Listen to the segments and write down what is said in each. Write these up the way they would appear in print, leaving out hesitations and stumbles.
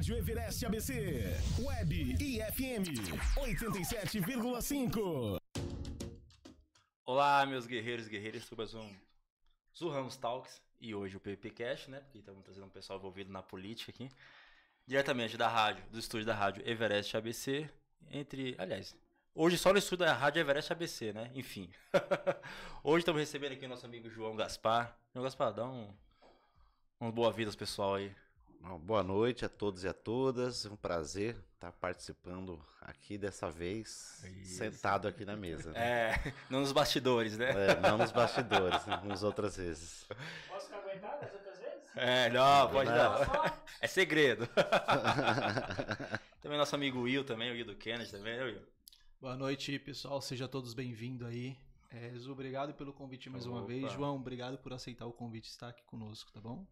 Rádio Everest ABC, Web e FM 87,5. Olá, meus guerreiros e guerreiras, sobre mais um Zurramos Talks e hoje o PPcast, né? Porque estamos trazendo um pessoal envolvido na política aqui, diretamente da rádio, do estúdio da rádio Everest ABC, hoje só no estúdio da rádio Everest ABC, né? Enfim. Hoje estamos recebendo aqui o nosso amigo João Gaspar. João Gaspar, dá uma boa-vinda ao pessoal aí. Boa noite a todos e a todas, um prazer estar participando aqui dessa vez, sentado aqui na mesa. Né? Não nos bastidores, né? Não nos bastidores, nas outras vezes. Posso ficar aguentado nas outras vezes? Não, pode dar. É segredo. Também nosso amigo Will também, o Will do Kennedy também, né, Will? Boa noite, pessoal, sejam todos bem-vindos aí. Zu, obrigado pelo convite mais uma vez. João, obrigado por aceitar o convite e estar aqui conosco, tá bom?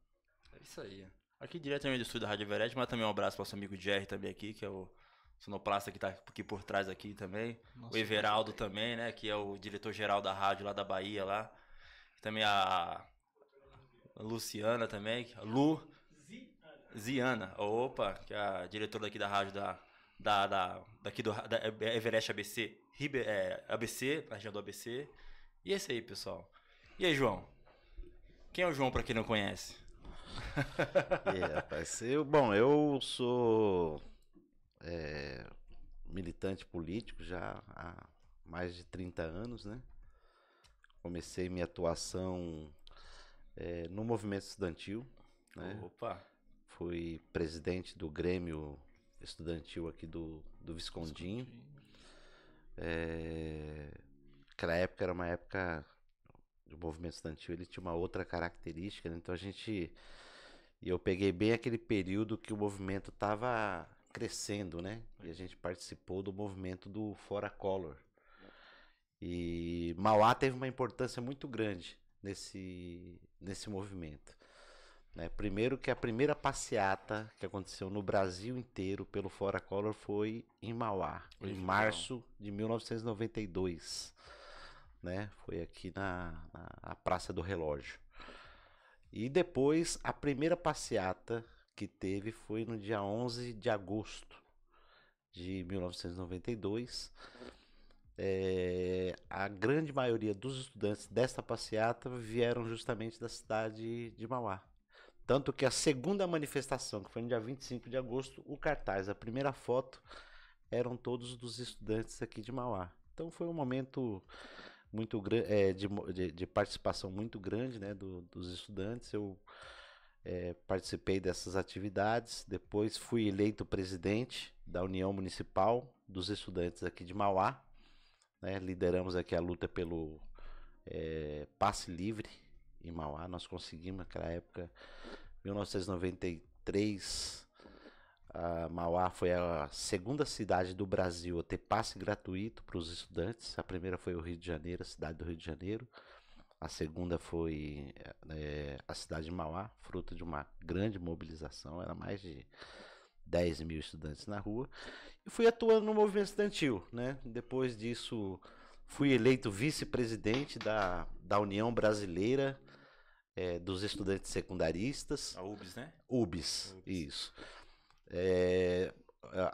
É isso aí. Aqui diretamente do estúdio da Rádio Everest, mas também um abraço para o nosso amigo Jerry também aqui, que é o sonoplasta que está aqui por trás aqui também. Nossa, o Everaldo também, né, que é o diretor-geral da rádio lá da Bahia lá. Também a Luciana também, a Ziana, opa, que é a diretora daqui da rádio da Everest ABC, ABC, a região do ABC. E é isso aí, pessoal. E aí, João? Quem é o João para quem não conhece? Rapaz, eu sou militante político já há mais de 30 anos, né? Comecei minha atuação no movimento estudantil, né? Opa! Fui presidente do Grêmio Estudantil aqui do Viscondinho. Aquela época era uma época do movimento estudantil, ele tinha uma outra característica, né? Então eu peguei bem aquele período que o movimento estava crescendo, né? E a gente participou do movimento do Fora Collor. E Mauá teve uma importância muito grande nesse movimento. Né? Primeiro que a primeira passeata que aconteceu no Brasil inteiro pelo Fora Collor foi em Mauá, em março de 1992. Né? Foi aqui na Praça do Relógio. E depois, a primeira passeata que teve foi no dia 11 de agosto de 1992. A grande maioria dos estudantes dessa passeata vieram justamente da cidade de Mauá. Tanto que a segunda manifestação, que foi no dia 25 de agosto, o cartaz, a primeira foto, eram todos dos estudantes aqui de Mauá. Então foi um momento muito de participação muito grande, né, dos estudantes. Eu participei dessas atividades, depois fui eleito presidente da União Municipal dos Estudantes aqui de Mauá, né, lideramos aqui a luta pelo passe livre em Mauá. Nós conseguimos naquela época, 1993, Mauá foi a segunda cidade do Brasil a ter passe gratuito para os estudantes. A primeira foi o Rio de Janeiro, a cidade do Rio de Janeiro. A segunda foi a cidade de Mauá, fruto de uma grande mobilização. Era mais de 10 mil estudantes na rua. E fui atuando no movimento estudantil, né? Depois disso, fui eleito vice-presidente da União Brasileira dos Estudantes Secundaristas. A UBS, né? UBS, isso.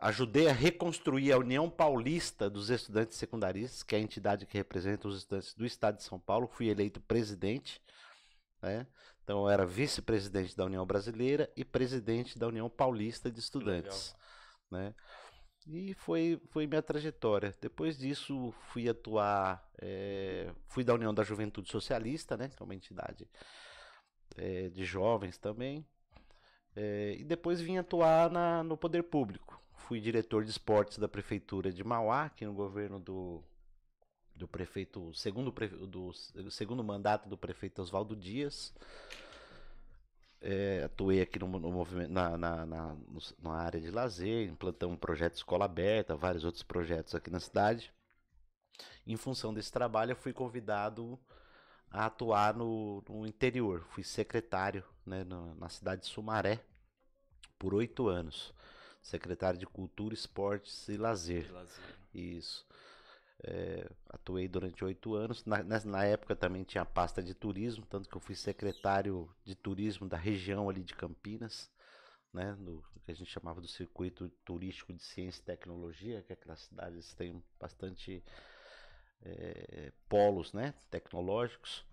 Ajudei a reconstruir a União Paulista dos Estudantes Secundaristas, que é a entidade que representa os estudantes do estado de São Paulo. Fui eleito presidente, né? Então eu era vice-presidente da União Brasileira e presidente da União Paulista de Estudantes, né? E foi minha trajetória. Depois disso fui atuar, fui da União da Juventude Socialista, né? Que é uma entidade de jovens também. E depois vim atuar no poder público. Fui diretor de esportes da prefeitura de Mauá, aqui no governo do prefeito, segundo mandato do prefeito Oswaldo Dias. Atuei aqui no movimento, na área de lazer, implantamos um projeto de escola aberta, vários outros projetos aqui na cidade. Em função desse trabalho, eu fui convidado a atuar no interior. Fui secretário, né, na cidade de Sumaré por 8 anos. Secretário de Cultura, Esportes e Lazer. Isso. Atuei durante 8 anos. Na época também tinha a pasta de turismo, tanto que eu fui secretário de turismo da região ali de Campinas, né, do que a gente chamava do circuito turístico de ciência e tecnologia, que aquelas cidades têm bastante polos, né, tecnológicos.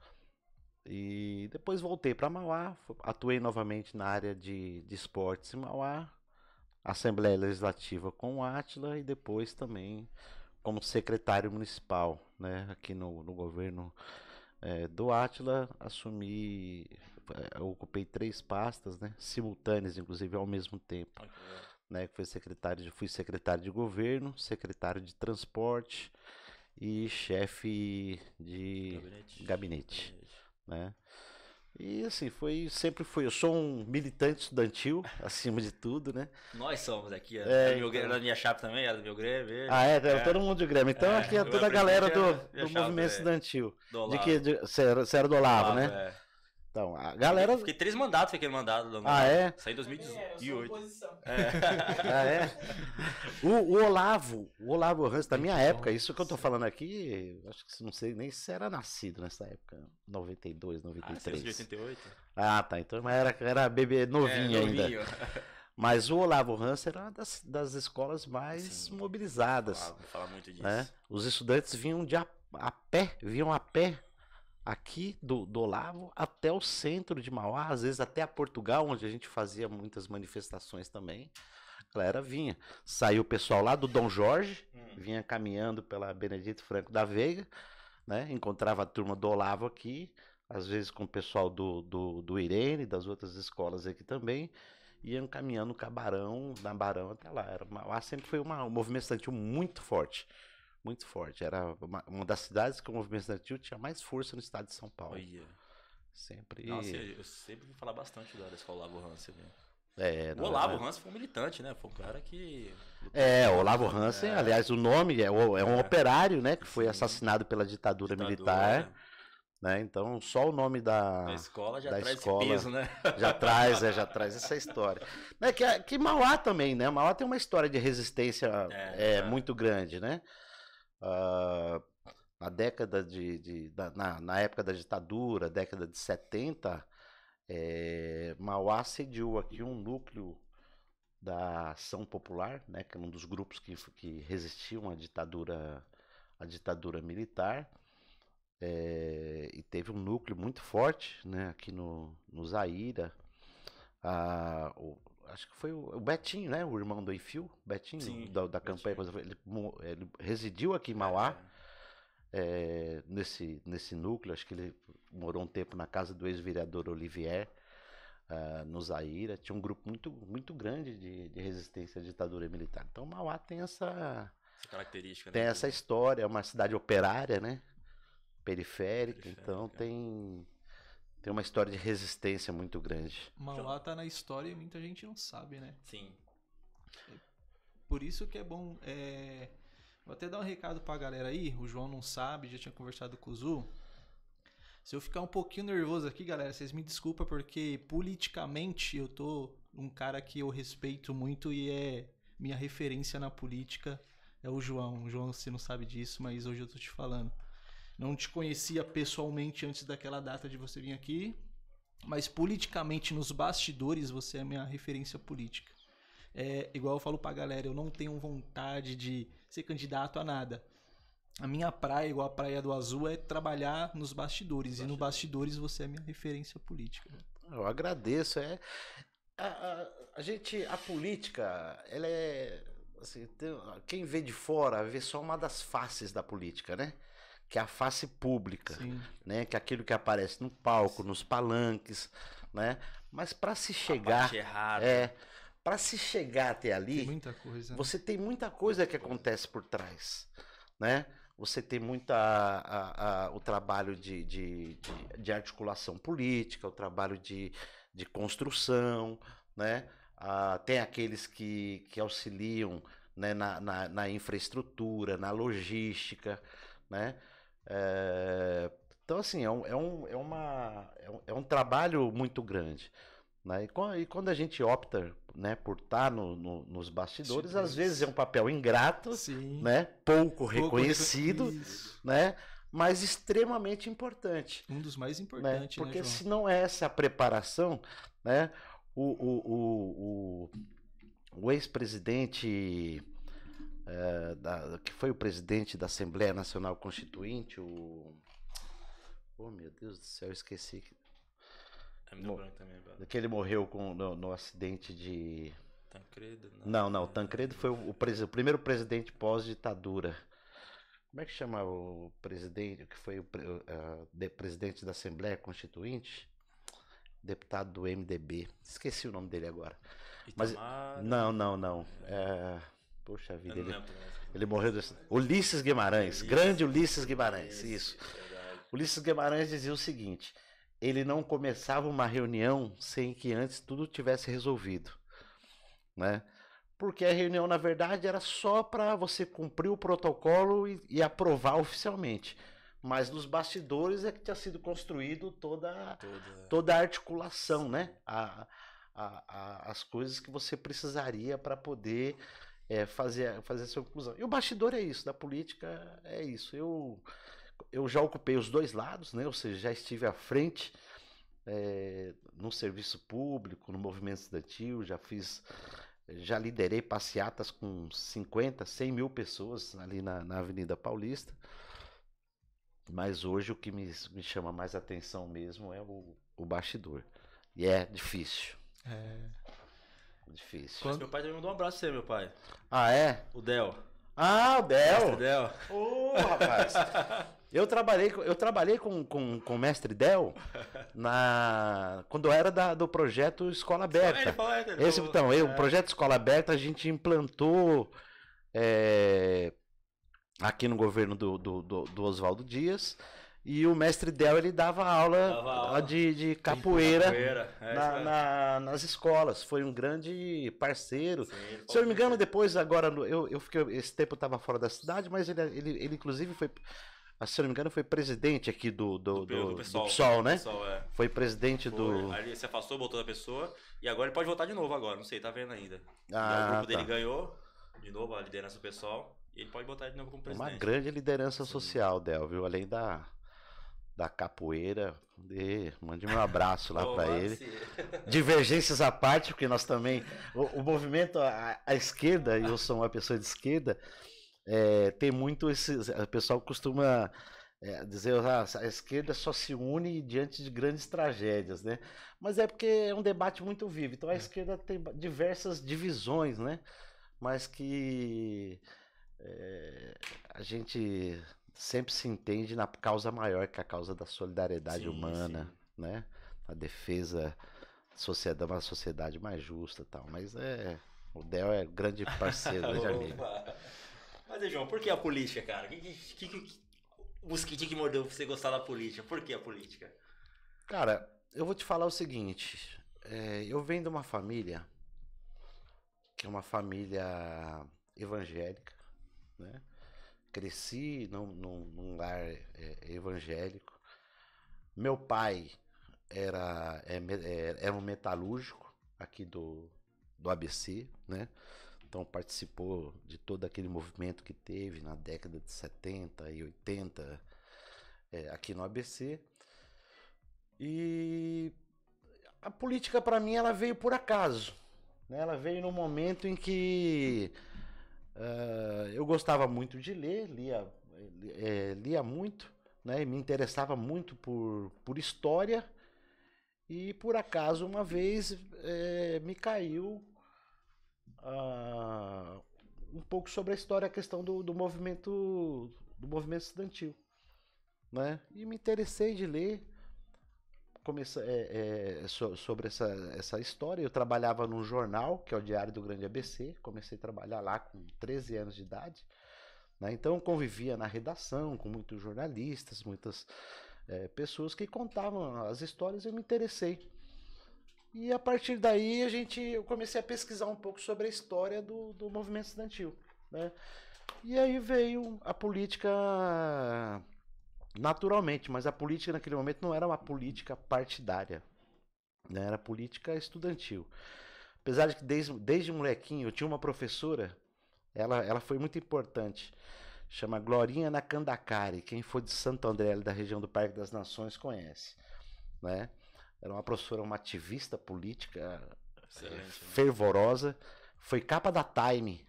E depois voltei para Mauá, atuei novamente na área de esportes em Mauá, Assembleia Legislativa com o Átila e depois também como secretário municipal, né, aqui no governo do Átila, eu ocupei 3 pastas, né, simultâneas, inclusive ao mesmo tempo, né, fui secretário de governo, secretário de transporte e chefe de gabinete, né? E assim, sempre fui. Eu sou um militante estudantil, acima de tudo, né? Nós somos aqui. Da minha chapa também, era do meu Grêmio. Todo mundo de Grêmio. Então aqui é toda a galera do movimento estudantil. Você era do Olavo, né? Então, a galera. Fiquei 3 mandatos, fiquei mandado. É? Saí em 2018. O Olavo Ranz, da minha época, isso que eu tô falando aqui, acho que não sei nem se era nascido nessa época. 92, 93. De 88? Ah, tá. Então era bebê novinho ainda. Mas o Olavo Ranz era uma das escolas mais mobilizadas. Vou falar muito disso. Né? Os estudantes vinham a pé aqui do Olavo até o centro de Mauá, às vezes até a Portugal, onde a gente fazia muitas manifestações também. A galera vinha. Saiu o pessoal lá do Dom Jorge, vinha caminhando pela Benedito Franco da Veiga, né? Encontrava a turma do Olavo aqui, às vezes com o pessoal do Irene, das outras escolas aqui também, iam caminhando na Barão até lá. Mauá sempre foi um movimento estudantil muito forte. Muito forte. Era uma das cidades que o movimento estudantil tinha mais força no estado de São Paulo. Sempre. Nossa, eu sempre vou falar bastante da escola Olavo Ranz. O Olavo Ranz foi um militante, né? Foi um cara que... o Olavo Ranz, aliás, o nome é um operário, né? Que foi assassinado pela ditadura militar. Né? Então, só o nome da escola já da traz escola, esse peso, né? já traz essa história. Né? Que Mauá também, né? Mauá tem uma história de resistência muito grande, né? Na década na época da ditadura, década de 70, Mauá sediou aqui um núcleo da Ação Popular, né, que é um dos grupos que resistiam à ditadura militar, e teve um núcleo muito forte, né, aqui no Zaira. Acho que foi o Betinho, né, o irmão do Enfio, Betinho, da campanha, ele residiu aqui em Mauá, nesse núcleo. Acho que ele morou um tempo na casa do ex-vereador Olivier, no Zaira. Tinha um grupo muito, muito grande de resistência à ditadura militar. Então Mauá tem essa característica, tem essa história, é uma cidade operária, né, periférica, então tem uma história de resistência muito grande. Mauá tá na história e muita gente não sabe, né? Sim. Por isso que é bom. Vou até dar um recado pra galera aí. O João não sabe, já tinha conversado com o Zu. Se eu ficar um pouquinho nervoso aqui, galera, vocês me desculpem, porque politicamente eu tô um cara que eu respeito muito e minha referência na política é o João. O João, você não sabe disso, mas hoje eu tô te falando. Não te conhecia pessoalmente antes daquela data de você vir aqui, mas politicamente nos bastidores você é a minha referência política. Igual eu falo pra galera, eu não tenho vontade de ser candidato a nada. A minha praia, igual a Praia do Azul, é trabalhar nos bastidores. E no bastidores você é a minha referência política. Eu agradeço. A política, ela é... Assim, quem vê de fora vê só uma das faces da política, né? Que é a face pública, né? Que é aquilo que aparece no palco, nos palanques, né? Mas para se chegar, para se chegar até ali, tem muita coisa, né? Você tem muita coisa que acontece por trás, né? Você tem o trabalho de articulação política, o trabalho de construção, né? Tem aqueles que auxiliam, né, na infraestrutura, na logística, né? Então, assim, é um trabalho muito grande, né? E quando a gente opta, né, por estar nos bastidores, às vezes é um papel ingrato, né? Pouco reconhecido, né? Mas extremamente importante. Um dos mais importantes, né? Porque né, João? se não é essa preparação, né? o ex-presidente, que foi o presidente da Assembleia Nacional Constituinte, oh, meu Deus do céu, eu esqueci. Me deu branco também, velho. Que ele morreu no acidente de... Tancredo? Não, Tancredo foi o primeiro presidente pós-ditadura. Como é que chama o presidente, que foi o presidente da Assembleia Constituinte? Deputado do MDB. Esqueci o nome dele agora. Mas não. Poxa vida, ele morreu Ulisses Guimarães, grande Ulisses Guimarães, isso. Ulisses Guimarães dizia o seguinte: ele não começava uma reunião sem que antes tudo tivesse resolvido, né? Porque a reunião, na verdade, era só para você cumprir o protocolo e aprovar oficialmente. Mas nos bastidores é que tinha sido construído toda a articulação, né? As coisas que você precisaria para poder fazer essa conclusão. E o bastidor é isso, da política é isso. Eu já ocupei os dois lados, né? Ou seja, já estive à frente no serviço público, no movimento estudantil, já liderei passeatas com 50, 100 mil pessoas ali na Avenida Paulista. Mas hoje o que me chama mais atenção mesmo é o bastidor. E é difícil. Difícil. Mas meu pai também mandou um abraço pra você, meu pai. Ah, é? O Del. Ah, o Del. Mestre Del. Ô, rapaz. Eu trabalhei com o mestre Del quando era do projeto Escola Aberta. O projeto Escola Aberta a gente implantou aqui no governo do Oswaldo Dias, e o mestre Del ele dava aula de capoeira nas escolas. Foi um grande parceiro. Sim, se eu não me engano, depois agora esse tempo eu estava fora da cidade, mas ele inclusive foi, se eu não me engano, foi presidente aqui do PSOL, né? PSOL, Foi presidente do... Aí ele se afastou, voltou da pessoa, e agora ele pode voltar de novo agora, não sei, tá vendo ainda. Ah, o grupo dele ganhou, de novo, a liderança do PSOL, e ele pode voltar de novo como presidente. Uma grande liderança social, Del, viu? Além da capoeira, mande um abraço lá para ele. Divergências à parte, porque nós também... O movimento, a esquerda, e eu sou uma pessoa de esquerda, tem muito o pessoal costuma dizer a esquerda só se une diante de grandes tragédias, né? Mas é porque é um debate muito vivo. Então a esquerda tem diversas divisões, né? Mas que a gente sempre se entende na causa maior, que é a causa da solidariedade humana, né? A defesa de uma sociedade mais justa e tal. Mas o Del é grande parceiro, grande amigo. Mas, João, por que a política, cara? O mosquitinho que mordeu pra você gostar da política? Por que a política? Cara, eu vou te falar o seguinte. Eu venho de uma família que é uma família evangélica, né? Cresci num lar evangélico. Meu pai era um metalúrgico aqui do ABC, né? Então participou de todo aquele movimento que teve na década de 70 e 80 aqui no ABC. E a política para mim ela veio por acaso, né? Ela veio no momento em que eu gostava muito de ler, lia muito, né? E me interessava muito por história, e por acaso uma vez me caiu um pouco sobre a história, a questão do movimento estudantil, né? E me interessei de ler sobre essa história. Eu trabalhava num jornal, que é o Diário do Grande ABC. Comecei a trabalhar lá com 13 anos de idade, né? Então eu convivia na redação com muitos jornalistas, muitas pessoas que contavam as histórias, e eu me interessei. E a partir daí eu comecei a pesquisar um pouco sobre a história do movimento estudantil, né? E aí veio a política naturalmente, mas a política naquele momento não era uma política partidária, né? Era política estudantil. Apesar de que desde molequinho eu tinha uma professora, ela foi muito importante, chama Glorinha Nakandakari. Quem for de Santo André, da região do Parque das Nações, conhece, né? Era uma professora, uma ativista política Excelente, né? fervorosa. Foi capa da Time,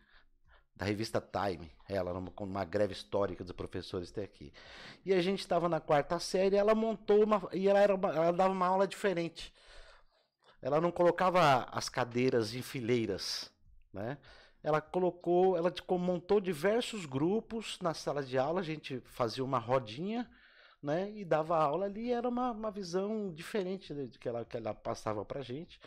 da revista Time, ela com uma greve histórica dos professores até aqui. E a gente estava na quarta série, ela montou ela dava uma aula diferente. Ela não colocava as cadeiras em fileiras, né? Ela montou diversos grupos na sala de aula, a gente fazia uma rodinha, né? E dava aula ali, era uma visão diferente que ela passava pra gente.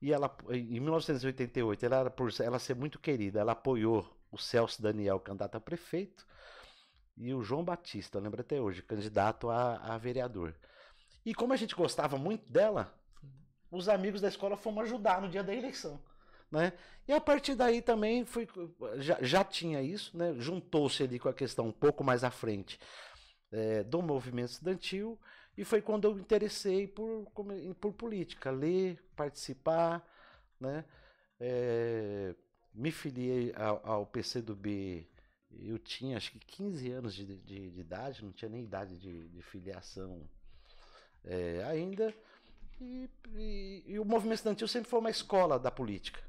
E ela, em 1988, por ela ser muito querida, ela apoiou o Celso Daniel, candidato a prefeito, e o João Batista, lembro até hoje, candidato a vereador. E como a gente gostava muito dela, os amigos da escola fomos ajudar no dia da eleição, né? E a partir daí também já tinha isso, né? Juntou-se ali com a questão um pouco mais à frente do movimento estudantil, e foi quando eu me interessei por política, ler, participar, né? Me filiei ao PCdoB, eu tinha acho que 15 anos de idade, não tinha nem idade de filiação ainda. E o movimento estudantil sempre foi uma escola da política,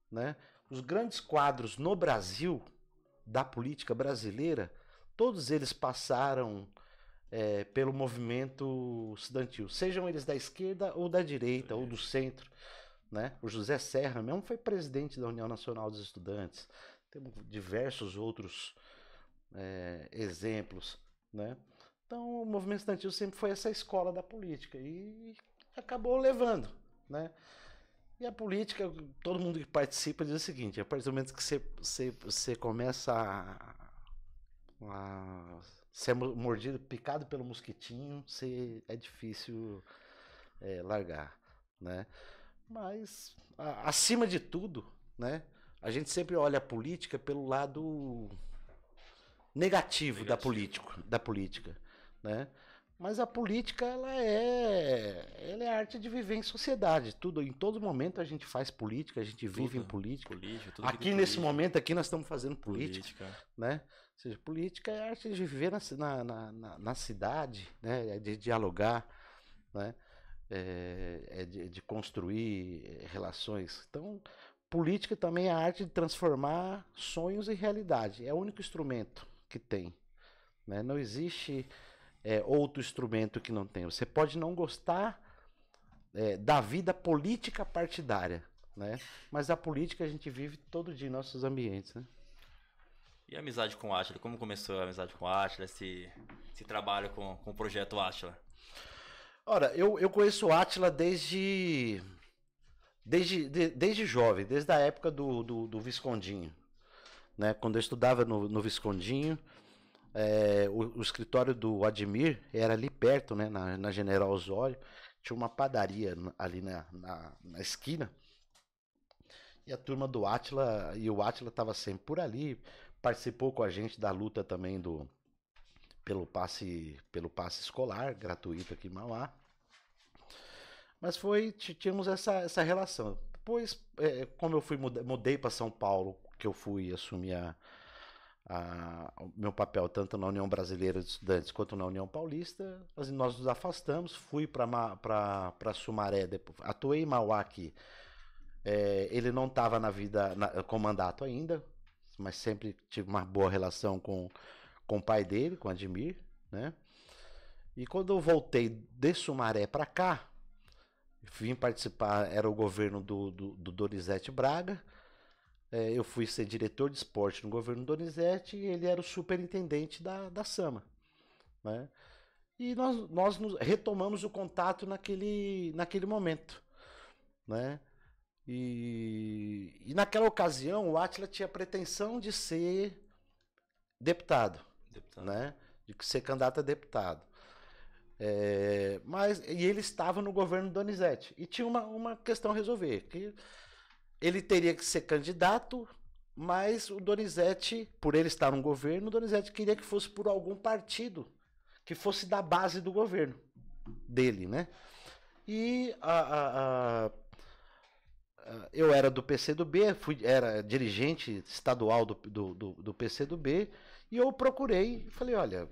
né? Os grandes quadros no Brasil, da política brasileira, todos eles passaram pelo movimento estudantil, sejam eles da esquerda ou da direita ou do centro, né? O José Serra mesmo foi presidente da União Nacional dos Estudantes. Temos diversos outros exemplos, né? Então o movimento estudantil sempre foi essa escola da política e acabou levando, né? E a política, todo mundo que participa diz o seguinte: a partir do momento que você começa a ser mordido, picado pelo mosquitinho, é difícil largar, né? Mas acima de tudo, né? A gente sempre olha a política pelo lado negativo. da política, né? Mas a política ela é a arte de viver em sociedade. Em todo momento a gente faz política, a gente vive em política. Aqui nesse momento aqui nós estamos fazendo política, né? Ou seja, política é a arte de viver na cidade, né? É de dialogar, né? De construir relações. Então, política também é a arte de transformar sonhos em realidade. É o único instrumento que tem, né? Não existe outro instrumento que não tem. Você pode não gostar da vida política partidária, né? Mas a política a gente vive todo dia em nossos ambientes, né? E a amizade com o Átila? Como começou a amizade com o Átila, esse trabalho com o projeto Átila? Ora, eu conheço o Átila desde jovem, desde a época do Viscondinho, né? Quando eu estudava no Viscondinho, o escritório do Admir era ali perto, né? Na General Osório, tinha uma padaria ali na esquina, e a turma do Átila, e o Átila estava sempre por ali, participou com a gente da luta também pelo passe escolar, gratuito aqui em Mauá. Mas tínhamos essa relação. Depois, como eu mudei para São Paulo, que eu fui assumir o meu papel tanto na União Brasileira de Estudantes quanto na União Paulista, nós nos afastamos, fui para Sumaré, atuei em Mauá aqui. Ele não estava com mandato ainda, mas sempre tive uma boa relação com o pai dele, com o Admir, né? E quando eu voltei de Sumaré para cá, vim participar, era o governo do Donizete Braga, eu fui ser diretor de esporte no governo Donizete e ele era o superintendente da SAMA, né? E nós retomamos o contato naquele momento, né? E naquela ocasião o Átila tinha a pretensão de ser deputado. Né? De ser candidato a deputado. E ele estava no governo Donizete. E tinha uma questão a resolver, que ele teria que ser candidato, mas o Donizete, por ele estar no governo, o Donizete queria que fosse por algum partido que fosse da base do governo dele, né? E eu era do PCdoB, era dirigente estadual do PCdoB, e eu procurei e falei, olha,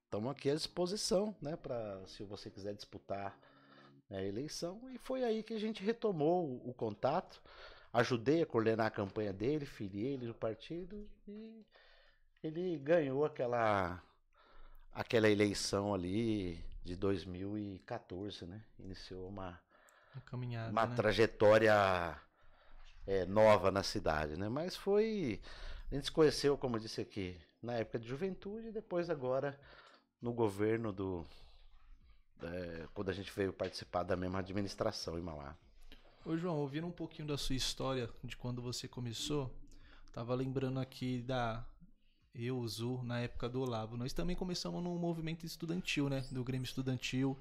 estamos aqui à disposição, né, se você quiser disputar a eleição, e foi aí que a gente retomou o contato. Ajudei a coordenar a campanha dele, filiei ele no partido e ele ganhou aquela eleição ali de 2014, né? Iniciou uma Caminhada, uma né? trajetória nova na cidade, né? Mas a gente se conheceu, como eu disse aqui, na época de juventude e depois agora no governo quando a gente veio participar da mesma administração em Mauá. Ô João, ouvindo um pouquinho da sua história, de quando você começou, tava lembrando aqui eu, o Zu, na época do Olavo. Nós também começamos num movimento estudantil, né? Do Grêmio Estudantil.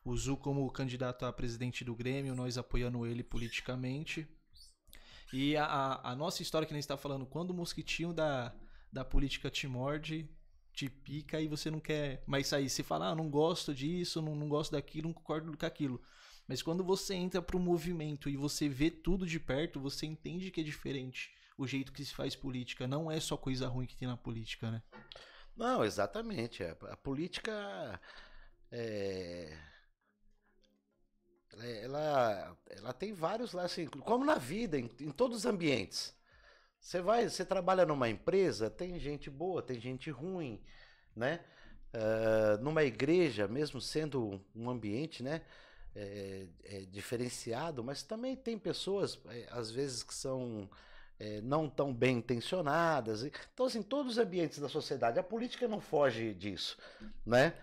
O Zu como candidato a presidente do Grêmio, nós apoiando ele politicamente. E a nossa história que a gente está falando, quando o mosquitinho da política te morde, te pica e você não quer mais sair. Você fala, não gosto disso, não gosto daquilo, não concordo com aquilo. Mas quando você entra pro movimento e você vê tudo de perto, você entende que é diferente o jeito que se faz política. Não é só coisa ruim que tem na política, né? Não, exatamente. A política ela tem vários lá, assim, como na vida, em todos os ambientes. Você trabalha numa empresa, tem gente boa, tem gente ruim, né? Numa igreja, mesmo sendo um ambiente, né? Diferenciado, mas também tem pessoas, às vezes, que são não tão bem intencionadas. Então, assim, todos os ambientes da sociedade, a política não foge disso, né?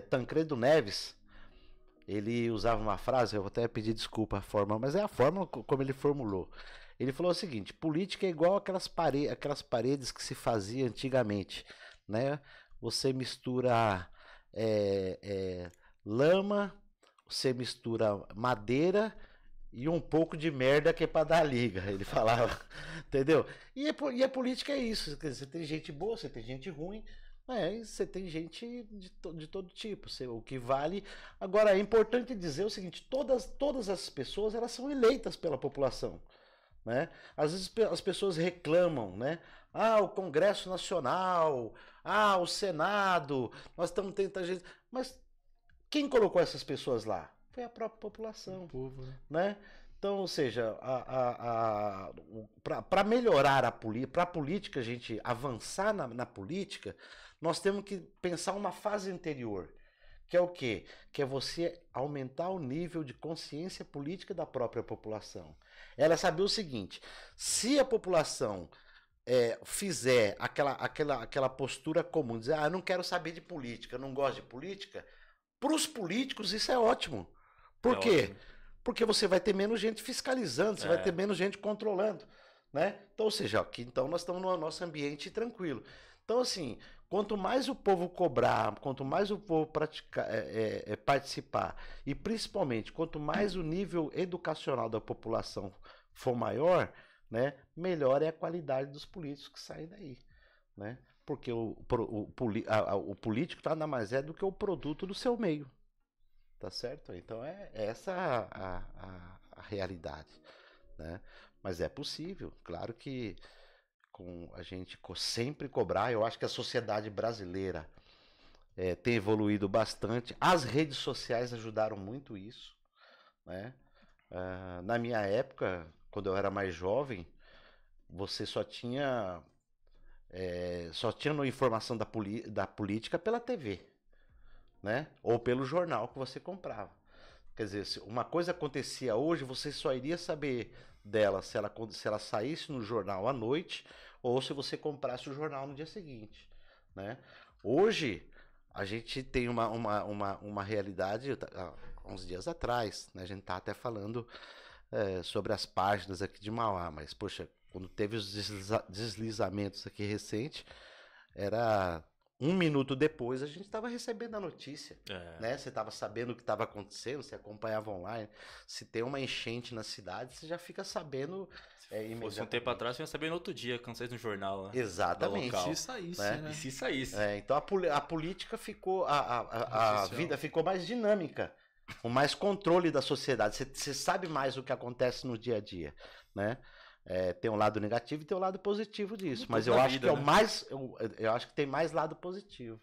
Tancredo Neves, ele usava uma frase, eu vou até pedir desculpa a forma, mas é a forma como ele formulou. Ele falou o seguinte: política é igual aquelas paredes que se fazia antigamente, né? Você mistura lama, você mistura madeira e um pouco de merda que é pra dar liga, ele falava, entendeu? E a política é isso, quer dizer, você tem gente boa, você tem gente ruim, e você tem gente de todo tipo, o que vale. Agora, é importante dizer o seguinte: todas as pessoas, elas são eleitas pela população, né? Às vezes as pessoas reclamam, né? O Congresso Nacional, o Senado, nós estamos tentando gente. Mas quem colocou essas pessoas lá? Foi a própria população, O povo, né? Então, ou seja, para melhorar para a política, a gente avançar na política, nós temos que pensar uma fase anterior, que é o quê? Que é você aumentar o nível de consciência política da própria população. Ela saber o seguinte: se a população fizer aquela postura comum, dizer, eu não quero saber de política, eu não gosto de política, para os políticos isso é ótimo. Por quê? Ótimo. Porque você vai ter menos gente fiscalizando, você vai ter menos gente controlando, né? Então, ou seja, aqui então nós estamos no nosso ambiente tranquilo. Então, assim, quanto mais o povo cobrar, quanto mais o povo participar, e principalmente quanto mais o nível educacional da população for maior, né, melhor é a qualidade dos políticos que saem daí, né? Porque o político nada mais é do que o produto do seu meio, tá certo? Então essa a realidade, né? Mas é possível, claro que com a gente sempre cobrar. Eu acho que a sociedade brasileira tem evoluído bastante. As redes sociais ajudaram muito isso, né? Na minha época, quando eu era mais jovem, você só tinha informação da política pela TV, né? Ou pelo jornal que você comprava. Quer dizer, se uma coisa acontecia hoje, você só iria saber dela se ela saísse no jornal à noite ou se você comprasse o jornal no dia seguinte, né? Hoje a gente tem uma realidade. Há uns dias atrás, né, a gente tá até falando sobre as páginas aqui de Mauá, mas poxa, quando teve os deslizamentos aqui recente, era 1 minuto depois a gente estava recebendo a notícia, né? Você estava sabendo o que estava acontecendo, você acompanhava online. Se tem uma enchente na cidade, você já fica sabendo imediatamente. Fosse um tempo atrás, você ia saber no outro dia, quando saísse no jornal. Né? Exatamente. Se saísse, né? E se saísse. Então a política ficou, a vida ficou mais dinâmica, com mais controle da sociedade. Você sabe mais o que acontece no dia a dia, né? Tem um lado negativo e tem um lado positivo disso. Mas eu acho que eu acho que tem mais lado positivo.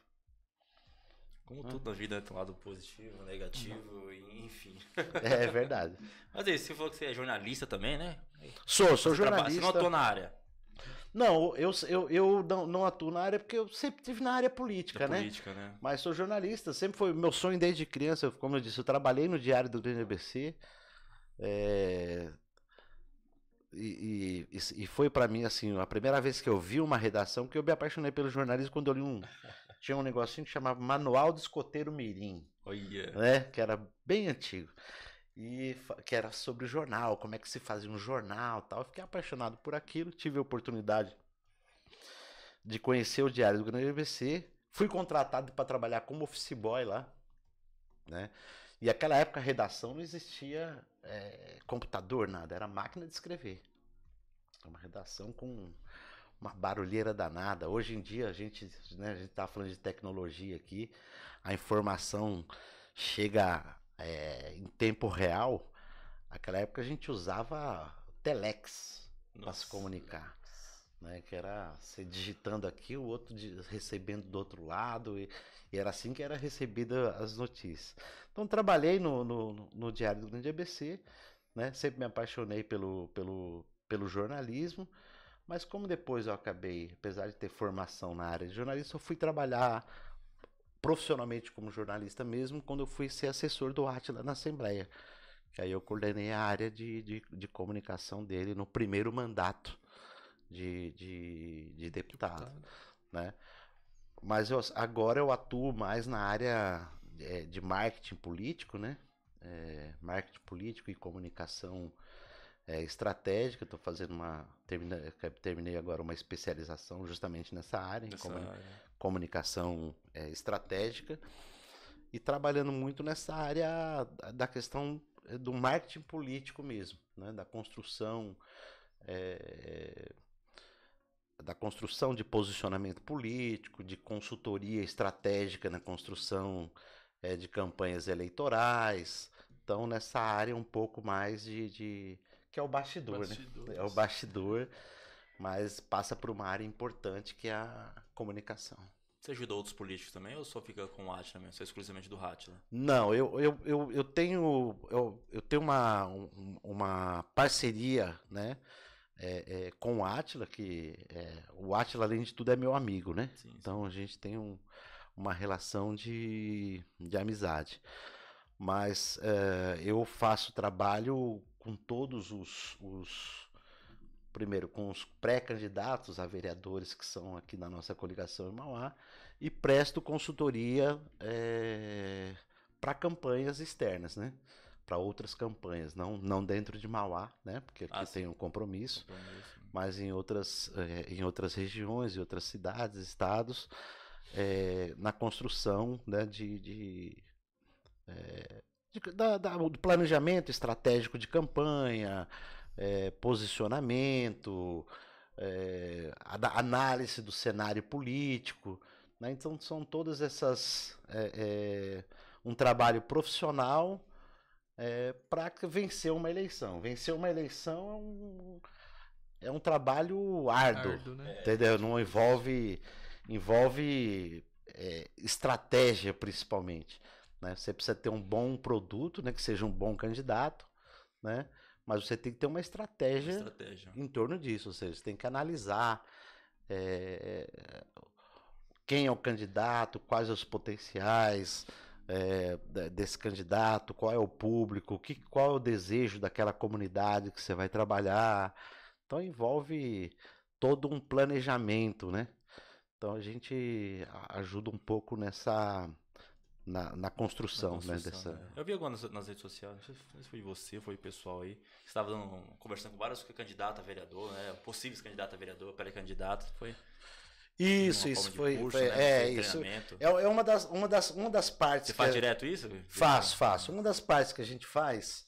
Como tudo na vida tem um lado positivo, negativo, enfim. É verdade. Mas aí, você falou que você é jornalista também, né? Sou Você jornalista. não atua na área Não, eu não atuo na área porque eu sempre estive na área política, da né? política, né? Mas sou jornalista, sempre foi meu sonho desde criança. Como eu disse, eu trabalhei no Diário do Grande ABC. E foi pra mim, assim, a primeira vez que eu vi uma redação, que eu me apaixonei pelo jornalismo quando eu li tinha um negocinho que chamava Manual do Escoteiro Mirim, Olha. né? Que era bem antigo. E que era sobre jornal, como é que se fazia um jornal e tal. Eu fiquei apaixonado por aquilo, tive a oportunidade de conhecer o Diário do Grande ABC. Fui contratado para trabalhar como office boy lá, né? E naquela época a redação não existia computador, nada, era máquina de escrever. Uma redação com uma barulheira danada. Hoje em dia a gente tá falando de tecnologia aqui, a informação chega em tempo real. Naquela época a gente usava telex para se comunicar, né? Que era você digitando aqui, o outro recebendo do outro lado, e era assim que era recebida as notícias. Então trabalhei no Diário do Grande ABC, né? Sempre me apaixonei pelo jornalismo, mas como depois eu acabei, apesar de ter formação na área de jornalista, eu fui trabalhar profissionalmente como jornalista mesmo quando eu fui ser assessor do Átila na Assembleia. Que aí eu coordenei a área de comunicação dele no primeiro mandato de deputado, né? Mas agora eu atuo mais na área de marketing político, né? Marketing político e comunicação estratégica. Estou fazendo terminei agora uma especialização justamente nessa área, comunicação estratégica, e trabalhando muito nessa área da questão do marketing político mesmo, né? Da construção de posicionamento político, de consultoria estratégica na construção de campanhas eleitorais. Então, nessa área um pouco mais que é o bastidor, né? É o bastidor, mas passa por uma área importante que é a comunicação. Você ajudou outros políticos também ou só fica com o Átila mesmo? Só exclusivamente do Átila? Não, eu tenho uma parceria, né? Com o Átila, que o Átila, além de tudo, é meu amigo, né? Sim. Então a gente tem uma relação de amizade. Mas eu faço trabalho com todos primeiro com os pré-candidatos a vereadores que são aqui na nossa coligação em Mauá, e presto consultoria para campanhas externas, né? Para outras campanhas, não dentro de Mauá, né? Porque aqui tem um compromisso, mas em outras regiões, em outras cidades, estados, na construção, né, do planejamento estratégico de campanha, posicionamento, análise do cenário político, né? Então são todas essas um trabalho profissional para vencer uma eleição. Vencer uma eleição é um trabalho árduo, né? Entendeu? Não envolve estratégia principalmente, né? Você precisa ter um bom produto, né? Que seja um bom candidato, né? Mas você tem que ter uma estratégia em torno disso. Ou seja, você tem que analisar quem é o candidato, quais os potenciais desse candidato, qual é o público, qual é o desejo daquela comunidade que você vai trabalhar. Então envolve todo um planejamento, né? Então a gente ajuda um pouco na construção, né? Eu vi agora nas redes sociais, não sei se foi você, foi o pessoal aí, você estava conversando com vários candidatos a vereador, né? Possíveis candidatos a vereador, pré-candidato, foi? Isso foi curso, né? Isso. É uma das partes. Você faz direto isso? Faço. Uma das partes que a gente faz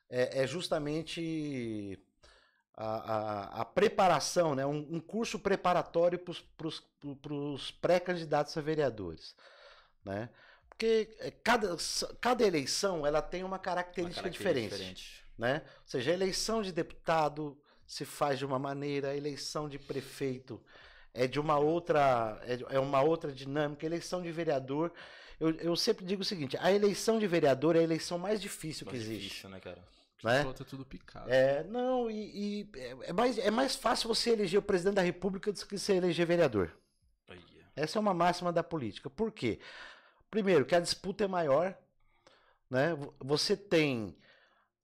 é justamente a preparação, né? Um curso preparatório para os pré-candidatos a vereadores, né? Porque cada eleição ela tem uma característica diferente, né? Ou seja, a eleição de deputado se faz de uma maneira, a eleição de prefeito é de uma outra dinâmica, a eleição de vereador. eu sempre digo o seguinte, a eleição de vereador é a eleição mais difícil que Mais existe. difícil, né, cara? Né? Volta tudo picado. Não, é mais fácil você eleger o presidente da república do que você eleger vereador. Aí, Essa é uma máxima da política. Por quê? Primeiro, que a disputa é maior, né? Você tem,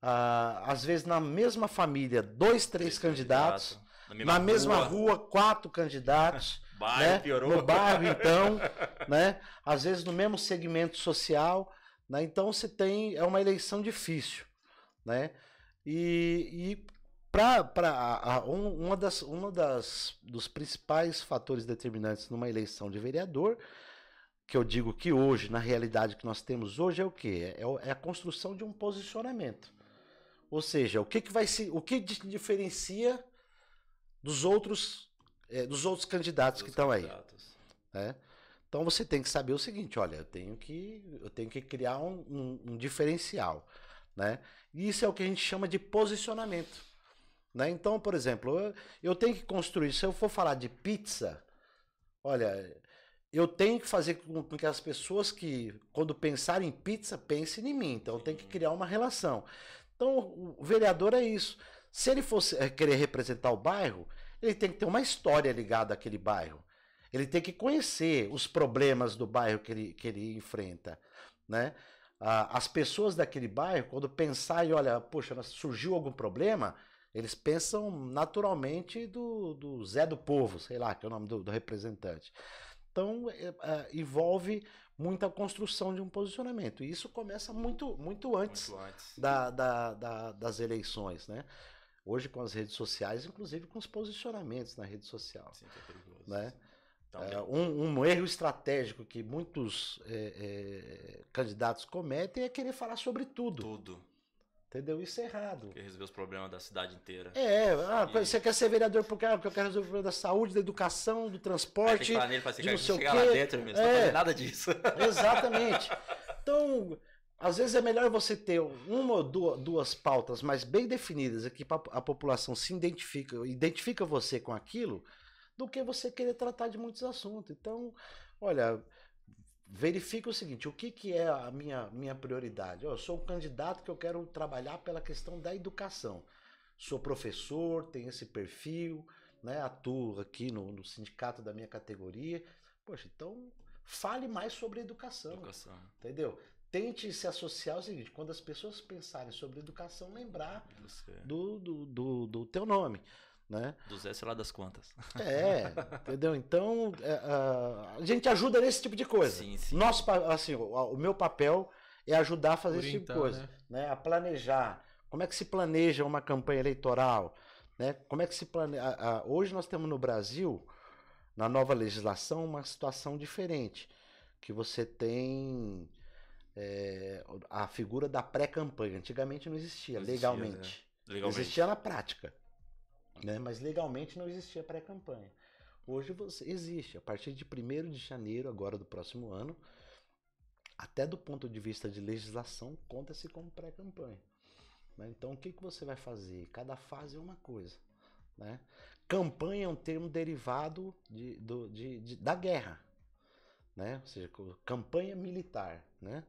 às vezes, na mesma família, 2, 3 candidatos. Na mesma rua, 4 candidatos. Bairro, né? piorou. No bairro, então, né? Às vezes no mesmo segmento social, né? Então você tem, é uma eleição difícil, né? E dos principais fatores determinantes numa eleição de vereador, que eu digo que hoje, na realidade que nós temos hoje, é o quê? É a construção de um posicionamento. Ou seja, o que diferencia dos outros candidatos que estão aí. Né? Então você tem que saber o seguinte, olha, eu tenho que criar um diferencial. Né? E isso é o que a gente chama de posicionamento. Né? Então, por exemplo, eu tenho que construir, se eu for falar de pizza, olha, eu tenho que fazer com que as pessoas que, quando pensarem em pizza, pensem em mim. Então eu tenho que criar uma relação. Então o vereador é isso. Se ele fosse querer representar o bairro, ele tem que ter uma história ligada àquele bairro. Ele tem que conhecer os problemas do bairro que ele enfrenta. Né? As pessoas daquele bairro, quando pensarem, olha, poxa, surgiu algum problema, eles pensam naturalmente do Zé do Povo, sei lá, que é o nome do representante. Então, envolve muita construção de um posicionamento. E isso começa muito antes das eleições, né? Hoje com as redes sociais, inclusive com os posicionamentos na rede social. Sim, que é perigoso. Né? Um erro estratégico que muitos candidatos cometem é querer falar sobre tudo. Tudo. Entendeu? Isso é errado. Quer resolver os problemas da cidade inteira. Você quer ser vereador porque eu quero resolver o problema da saúde, da educação, do transporte, Aí tem que falar nele, de não sei o quê. Chegar lá dentro, você não tá fazendo nada disso. Exatamente. Então, às vezes é melhor você ter uma ou duas pautas mais bem definidas aqui para a população se identifica você com aquilo, do que você querer tratar de muitos assuntos. Então, olha, verifica o seguinte, o que é a minha prioridade? Eu sou um candidato que eu quero trabalhar pela questão da educação. Sou professor, tenho esse perfil, né? Atuo aqui no sindicato da minha categoria. Poxa, então fale mais sobre educação. Entendeu? Tente se associar ao seguinte, quando as pessoas pensarem sobre educação, lembrar do teu nome. Né? Do Zé, sei lá das quantas. Entendeu? Então, a gente ajuda nesse tipo de coisa. Sim, sim. O meu papel é ajudar a fazer esse tipo de coisa. Né? A planejar. Como é que se planeja uma campanha eleitoral? Né? Como é que se planeja? Hoje nós temos no Brasil, na nova legislação, uma situação diferente. Que você tem a figura da pré-campanha. Antigamente não existia, legalmente. Existia na prática. Né? Mas legalmente não existia pré-campanha. Hoje existe. A partir de 1º de janeiro, agora do próximo ano, até do ponto de vista de legislação, conta-se como pré-campanha. Né? Então, o que você vai fazer? Cada fase é uma coisa. Né? Campanha é um termo derivado da guerra. Né? Ou seja, campanha militar. Né?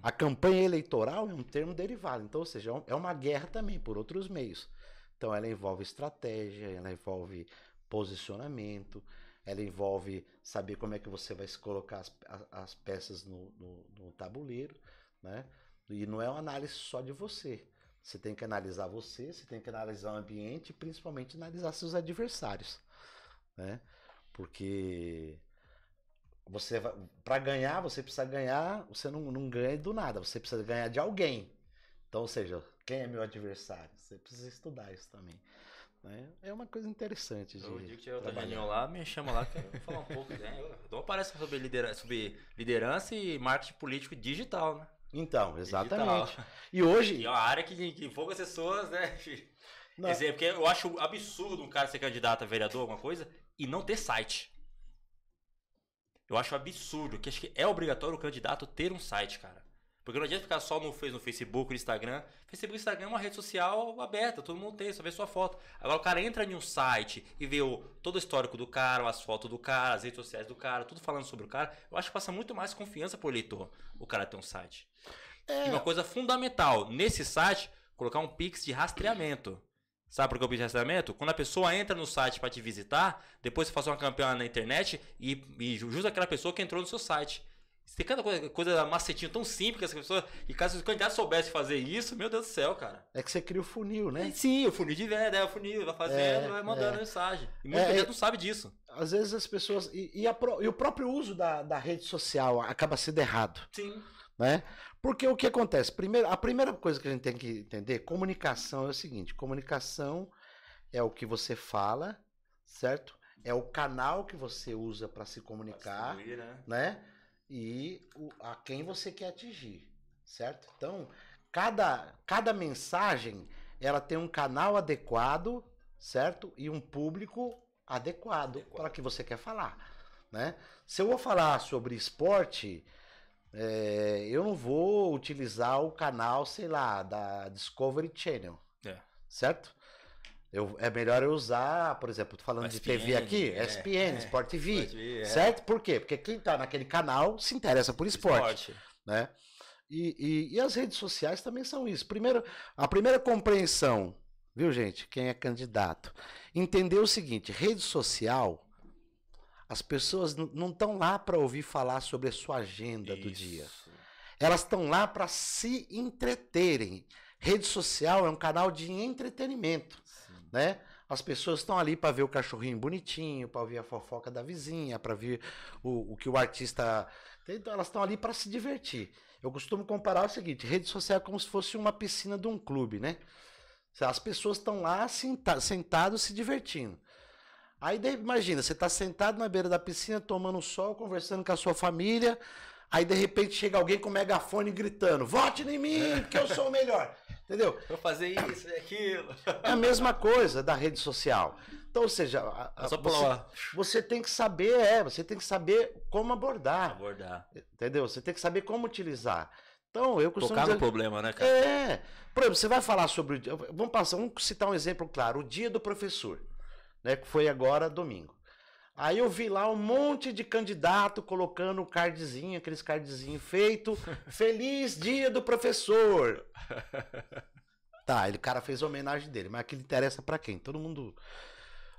A campanha eleitoral é um termo derivado. Então, ou seja, é uma guerra também, por outros meios. Então ela envolve estratégia, ela envolve posicionamento, ela envolve saber como é que você vai se colocar as peças no tabuleiro, né? E não é uma análise só de você. Você tem que analisar você tem que analisar o ambiente e principalmente analisar seus adversários. Né? Porque para ganhar, você precisa ganhar, você não ganha do nada, você precisa ganhar de alguém. Então, ou seja, quem é meu adversário? Você precisa estudar isso também. Né? É uma coisa interessante de eu digo que tiver outra reunião lá, me chama lá, que eu vou falar um pouco. Né? Eu dou uma palestra sobre liderança e marketing político digital, né? Então, exatamente. Digital. E hoje... E é uma área que poucas pessoas, né? Quer dizer, porque eu acho absurdo um cara ser candidato a vereador, alguma coisa, e não ter site. Eu acho absurdo, que acho que é obrigatório o candidato ter um site, cara. Porque não adianta ficar só no Facebook, no Instagram. Facebook e Instagram é uma rede social aberta, todo mundo tem, só vê sua foto. Agora o cara entra em um site e vê todo o histórico do cara, as fotos do cara, as redes sociais do cara, tudo falando sobre o cara. Eu acho que passa muito mais confiança pro eleitor o cara ter um site. E uma coisa fundamental, nesse site, colocar um Pix de rastreamento. Sabe por que o Pix de rastreamento? Quando a pessoa entra no site para te visitar, depois você faz uma campanha na internet e justa aquela pessoa que entrou no seu site. Tem cada coisa macetinho tão simples que as pessoas. E caso os candidatos soubessem fazer isso, meu Deus do céu, cara. É que você cria o funil, né? Sim, o funil de venda, o funil, vai fazendo, vai mandando mensagem. E muita gente não sabe disso. Às vezes as pessoas. E o próprio uso da rede social acaba sendo errado. Sim. Né? Porque o que acontece? A primeira coisa que a gente tem que entender, comunicação é o seguinte: comunicação é o que você fala, certo? É o canal que você usa para se comunicar, né? E a quem você quer atingir, certo? Então, cada mensagem, ela tem um canal adequado, certo? E um público adequado para o que você quer falar, né? Se eu vou falar sobre esporte, eu não vou utilizar o canal, sei lá, da Discovery Channel, certo? É melhor eu usar, por exemplo, tô falando de TV aqui, ESPN, Sport TV, certo? Por quê? Porque quem tá naquele canal se interessa por esporte. Né? E as redes sociais também são isso. A primeira compreensão, viu, gente, quem é candidato, entender o seguinte: rede social, as pessoas não estão lá para ouvir falar sobre a sua agenda do dia. Elas estão lá para se entreterem. Rede social é um canal de entretenimento. Né? As pessoas estão ali para ver o cachorrinho bonitinho, para ouvir a fofoca da vizinha, para ver o que o artista. Então, elas estão ali para se divertir. Eu costumo comparar o seguinte: rede social é como se fosse uma piscina de um clube, né? As pessoas estão lá sentadas se divertindo. Aí imagina, você está sentado na beira da piscina, tomando sol, conversando com a sua família. Aí de repente chega alguém com megafone gritando: vote em mim, porque eu sou o melhor. Entendeu? Vou fazer isso e aquilo. É a mesma coisa da rede social. Então, ou seja, você tem que saber, você tem que saber como abordar. Entendeu? Você tem que saber como utilizar. Então, eu costumo tocar no problema, né, cara? Por exemplo, você vai falar sobre. Vamos citar um exemplo claro: o Dia do Professor, né? Que foi agora domingo. Aí eu vi lá um monte de candidato colocando cardzinho, aqueles cardzinhos feito, feliz dia do professor. Tá, o cara fez a homenagem dele, mas aquilo interessa pra quem? Todo mundo...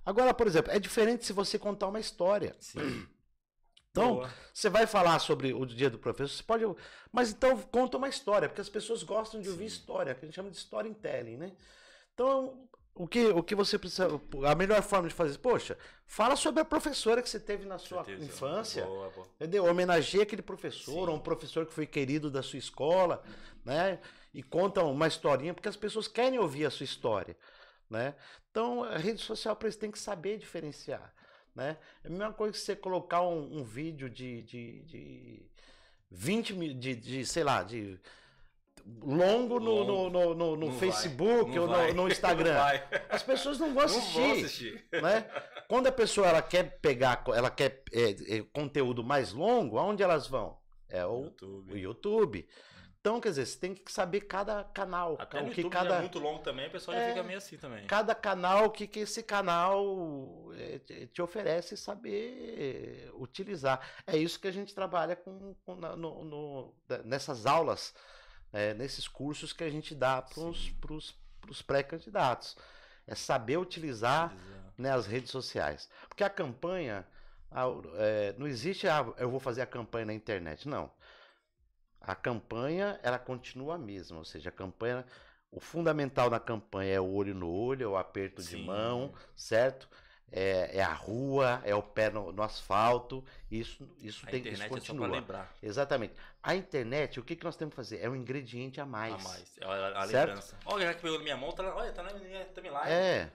Agora, por exemplo, é diferente se você contar uma história. Sim. Então, você vai falar sobre o dia do professor, você pode... Mas então, conta uma história, porque as pessoas gostam de ouvir história, que a gente chama de storytelling, né? Então... O que você precisa... A melhor forma de fazer... Poxa, fala sobre a professora que você teve na sua infância. Boa. Entendeu? Homenageia aquele professor, ou um professor que foi querido da sua escola, né? E conta uma historinha, porque as pessoas querem ouvir a sua história, né? Então, a rede social, para isso, tem que saber diferenciar, né? É a mesma coisa que você colocar um vídeo de 20 mil... sei lá, de... longo no Facebook ou no Instagram. As pessoas não vão assistir. Né? Quando a pessoa ela quer conteúdo mais longo, aonde elas vão? É o YouTube. Então, quer dizer, você tem que saber cada canal. Até no YouTube é muito longo também, a pessoa já fica meio assim também. Cada canal, o que esse canal te oferece saber utilizar. É isso que a gente trabalha nessas aulas, nesses cursos que a gente dá para os pré-candidatos. É saber utilizar, né, as redes sociais. Porque a campanha, não existe, eu vou fazer a campanha na internet. Não. A campanha, ela continua a mesma. Ou seja, a campanha, o fundamental na campanha é o olho no olho, é o aperto de mão, certo? É a rua, é o pé no asfalto, isso tem que continua. É só pra lembrar. Exatamente. A internet, o que nós temos que fazer? É um ingrediente a mais. É a lembrança. Olha, já que pegou na minha mão, tá na minha timeline.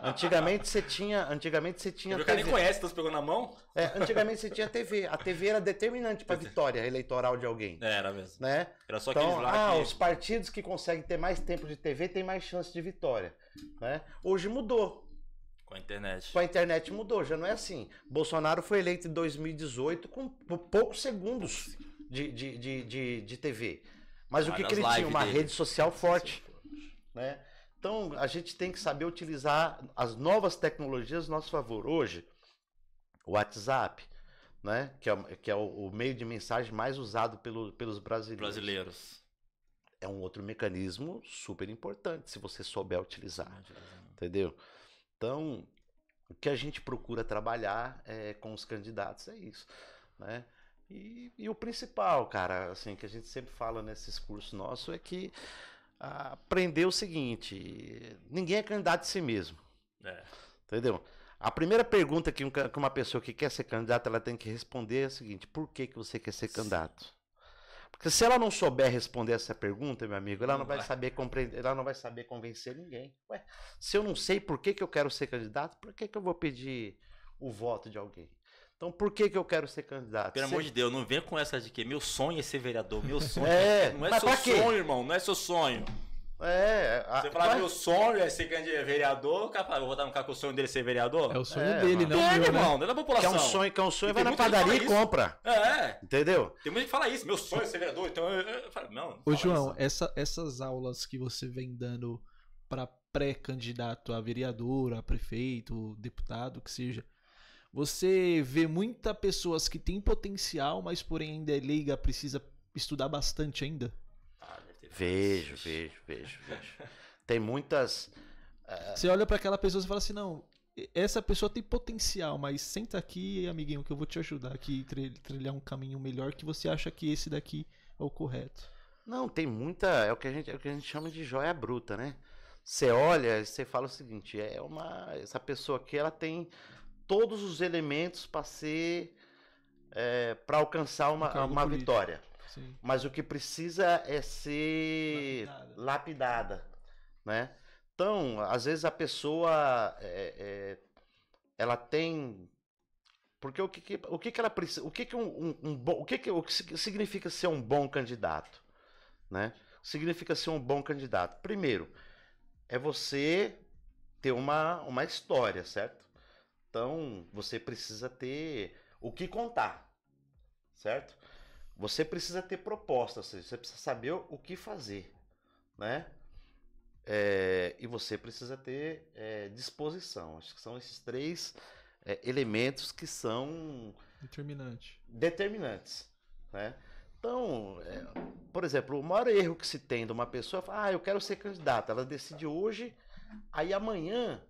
Antigamente você tinha o cara nem conhece, então você pegou na mão? Antigamente você tinha TV. A TV era determinante para a vitória eleitoral de alguém. Era mesmo. Né? Era só aqueles lá os partidos que conseguem ter mais tempo de TV têm mais chance de vitória. Né? Hoje mudou. Com a internet. Com a internet mudou, já não é assim. Bolsonaro foi eleito em 2018 com poucos segundos de TV. Mas o que Nas ele tinha? lives Uma dele. rede social forte, né? Então, a gente tem que saber utilizar as novas tecnologias a nosso favor. Hoje, o WhatsApp, né? Que é o meio de mensagem mais usado pelos brasileiros. É um outro mecanismo super importante, se você souber utilizar. Entendeu? Então, o que a gente procura trabalhar com os candidatos é isso, né? E o principal, cara, assim, que a gente sempre fala nesses cursos nossos é que aprender o seguinte: ninguém é candidato de si mesmo. Entendeu? A primeira pergunta que uma pessoa que quer ser candidata ela tem que responder é a seguinte: por que você quer ser candidato? Porque se ela não souber responder essa pergunta, meu amigo, ela não vai saber compreender, ela não vai saber convencer ninguém. Ué, se eu não sei por que eu quero ser candidato, por que eu vou pedir o voto de alguém? Então, por que eu quero ser candidato? Pelo amor de Deus, não venha com essa de que meu sonho é ser vereador, meu sonho. Não é mas seu pra quê? sonho, irmão, não é seu sonho. Você falar meu sonho é ser vereador, capaz, eu vou dar um cara com o sonho dele ser vereador? É o sonho dele, não o É, meu, né? irmão, não é da população. Que é um sonho, E vai tem na muita gente que padaria e fala isso. compra. Entendeu? Tem muita gente que fala isso, meu sonho é ser vereador, então eu falo, não Ô, fala João, isso. essas aulas que você vem dando para pré-candidato a vereador, a prefeito, deputado, que seja, você vê muitas pessoas que têm potencial, mas porém ainda é leiga, precisa estudar bastante ainda? Vejo. Tem muitas. Você olha para aquela pessoa e fala assim, não, essa pessoa tem potencial, mas senta aqui, amiguinho, que eu vou te ajudar aqui a trilhar um caminho melhor que você acha que esse daqui é o correto. Não, tem muita. É o que a gente chama de joia bruta, né? Você olha e você fala o seguinte: essa pessoa aqui ela tem todos os elementos para ser. Para alcançar uma vitória. Sim. Mas o que precisa é ser lapidada, né? Então, às vezes a pessoa ela tem, porque o que ela precisa, o que significa ser um bom candidato, né? Significa ser um bom candidato. Primeiro, é você ter uma história, certo? Então, você precisa ter o que contar, certo? Você precisa ter proposta, ou seja, você precisa saber o que fazer, né? E você precisa ter disposição. Acho que são esses três elementos que são determinantes, né? Então, por exemplo, o maior erro que se tem de uma pessoa é falar, eu quero ser candidata. Ela decide hoje, aí amanhã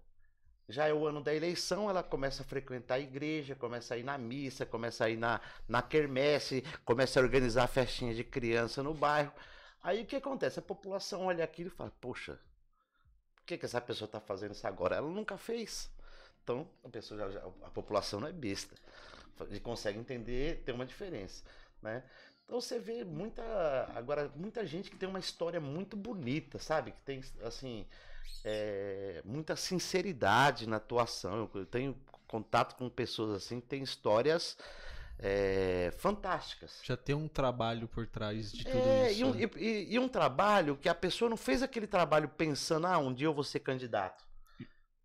já é o ano da eleição, ela começa a frequentar a igreja, começa a ir na missa, começa a ir na quermesse, começa a organizar festinha de criança no bairro. Aí o que acontece? A população olha aquilo e fala, poxa, por que essa pessoa está fazendo isso agora? Ela nunca fez. Então, a população não é besta. Ele consegue entender, tem uma diferença, né? Então você vê muita gente que tem uma história muito bonita, sabe? Que tem, assim, muita sinceridade na atuação. Eu tenho contato com pessoas assim que têm histórias fantásticas. Já tem um trabalho por trás de tudo isso. E um trabalho que a pessoa não fez aquele trabalho pensando, um dia eu vou ser candidato.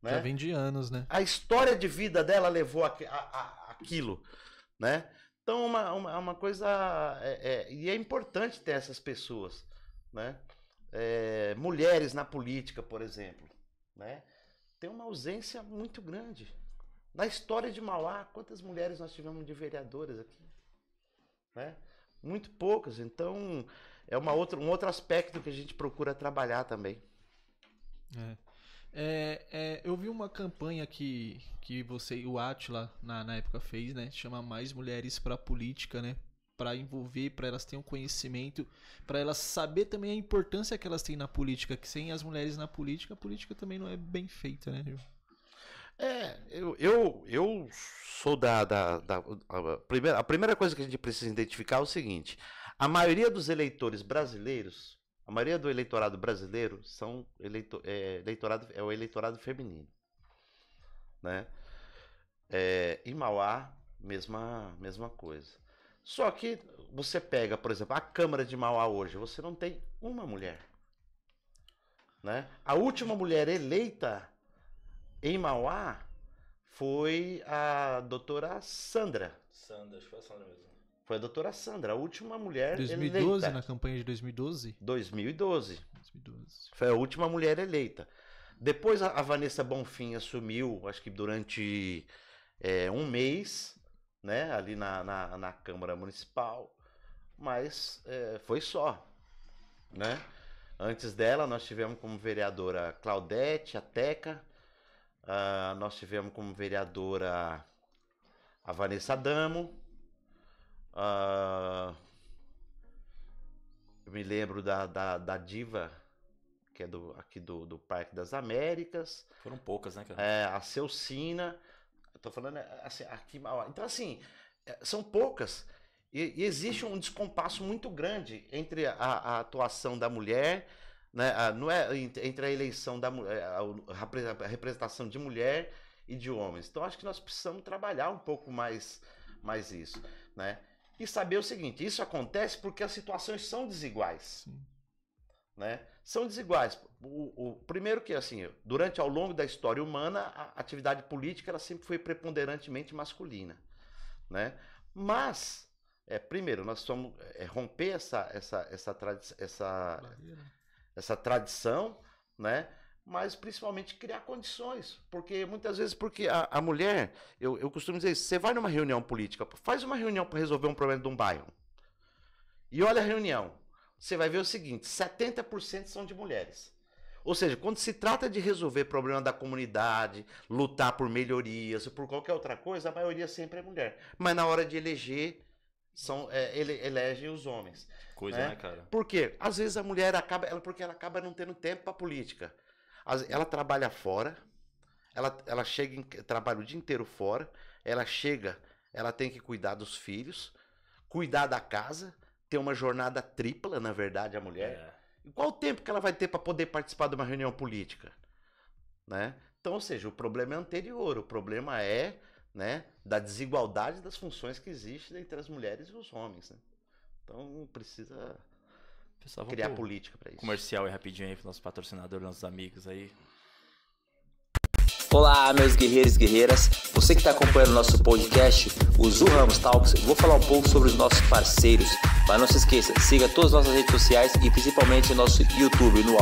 Já Né? vem de anos, né? A história de vida dela levou aquilo, né? Então, uma coisa... e é importante ter essas pessoas, né? Mulheres na política, por exemplo, né? Tem uma ausência muito grande. Na história de Mauá, quantas mulheres nós tivemos de vereadoras aqui? Né? Muito poucas. Então, é um outro aspecto que a gente procura trabalhar também. Eu vi uma campanha que você e o Átila na época fez, né? Chama Mais Mulheres para a Política, né? Para envolver, para elas terem um conhecimento, para elas saber também a importância que elas têm na política, que sem as mulheres na política, a política também não é bem feita, né? Eu sou a primeira coisa que a gente precisa identificar é o seguinte: a maioria dos eleitores brasileiros, a maioria do eleitorado brasileiro é o eleitorado feminino, né? Em Mauá, mesma coisa. Só que você pega, por exemplo, a Câmara de Mauá hoje, você não tem uma mulher, né? A última mulher eleita em Mauá foi a doutora Sandra. Sandra, acho que foi a Sandra mesmo. Foi a doutora Sandra, a última mulher 2012, eleita. na campanha de 2012? 2012. 2012. Foi a última mulher eleita. Depois a Vanessa Bonfim assumiu, acho que durante um mês, né, ali na Câmara Municipal, mas foi só, né? Antes dela, nós tivemos como vereadora Claudete, a Teca, nós tivemos como vereadora a Vanessa Adamo, eu me lembro da Diva, que é aqui do Parque das Américas. Foram poucas, né, cara? A Celcina. Eu tô falando assim, aqui. Então, assim, são poucas. E existe um descompasso muito grande entre a atuação da mulher, né, entre a eleição da mulher, a representação de mulher e de homens. Então, acho que nós precisamos trabalhar um pouco mais isso, né? E saber o seguinte, isso acontece porque as situações são desiguais. Sim. Né? São desiguais. Primeiro que, assim, ao longo da história humana, a atividade política ela sempre foi preponderantemente masculina, né? Mas, primeiro, nós precisamos romper essa tradição, né? Mas principalmente criar condições, porque muitas vezes, a mulher, eu costumo dizer isso, você vai numa reunião política, faz uma reunião para resolver um problema de um bairro, e olha a reunião, você vai ver o seguinte, 70% são de mulheres. Ou seja, quando se trata de resolver problema da comunidade, lutar por melhorias, ou por qualquer outra coisa, a maioria sempre é mulher. Mas na hora de eleger, elegem os homens. Coisa, né, cara? Por quê? Às vezes a mulher acaba não tendo tempo para política. Ela trabalha fora, ela chega, trabalha o dia inteiro fora, ela tem que cuidar dos filhos, cuidar da casa, ter uma jornada tripla, na verdade, a mulher. E qual o tempo que ela vai ter para poder participar de uma reunião política? Né? Então, ou seja, o problema é anterior, o problema né, da desigualdade das funções que existem entre as mulheres e os homens. Né? Então, precisa criar política para isso. Comercial e rapidinho aí para nossos patrocinadores, nossos amigos aí. Olá, meus guerreiros e guerreiras. Você que está acompanhando o nosso podcast, o Zu Ramos Talks, eu vou falar um pouco sobre os nossos parceiros. Mas não se esqueça, siga todas as nossas redes sociais e principalmente o nosso YouTube no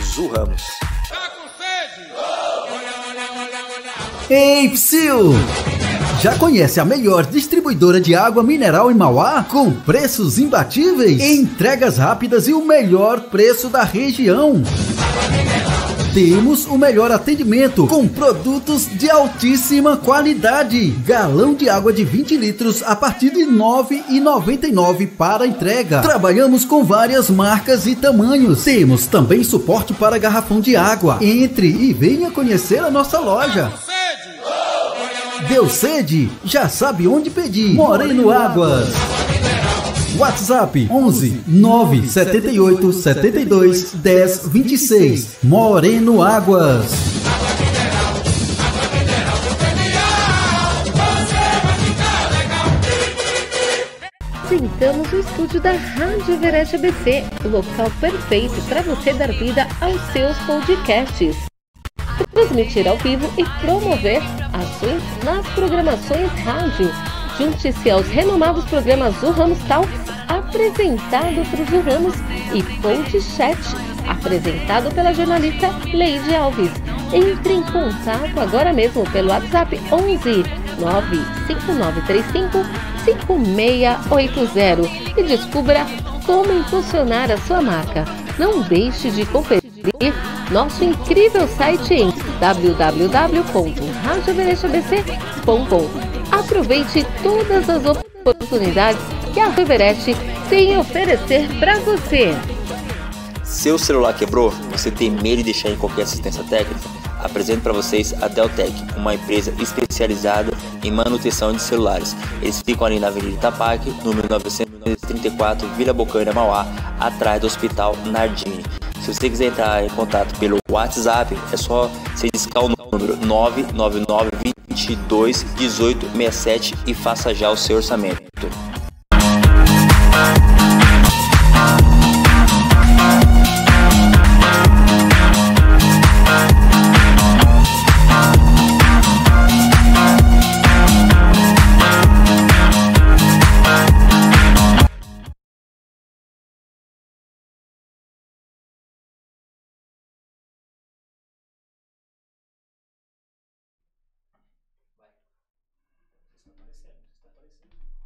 @ZuRamos. Tá com sede? Ei, psiu! Já conhece a melhor distribuidora de água mineral em Mauá? Com preços imbatíveis, entregas rápidas e o melhor preço da região. Temos o melhor atendimento com produtos de altíssima qualidade. Galão de água de 20 litros a partir de R$ 9,99 para entrega. Trabalhamos com várias marcas e tamanhos. Temos também suporte para garrafão de água. Entre e venha conhecer a nossa loja. Deu sede? Já sabe onde pedir. Moreno Águas. WhatsApp 11 978 72 10 26. Moreno Águas. Visitamos o estúdio da Rádio Everest ABC, o local perfeito para você dar vida aos seus podcasts. Transmitir ao vivo e promover ações nas programações rádio. Junte-se aos renomados programas Zu Ramos Talks, apresentado por Zu Ramos, e Podcast, apresentado pela jornalista Leide Alves. Entre em contato agora mesmo pelo WhatsApp 11 95935 5680 e descubra como impulsionar a sua marca. Não deixe de conferir nosso incrível site em www.radioeverestabc.com. Aproveite todas as oportunidades que a Everest tem a oferecer para você. Seu celular quebrou? Você tem medo de deixar em qualquer assistência técnica? Apresento para vocês a Deltec, uma empresa especializada em manutenção de celulares. Eles ficam ali na Avenida Itapac, número 934, Vila Bocaina, Mauá, atrás do Hospital Nardini. Se você quiser entrar em contato pelo WhatsApp, é só você discar o número 999 22 18 67 e faça já o seu orçamento.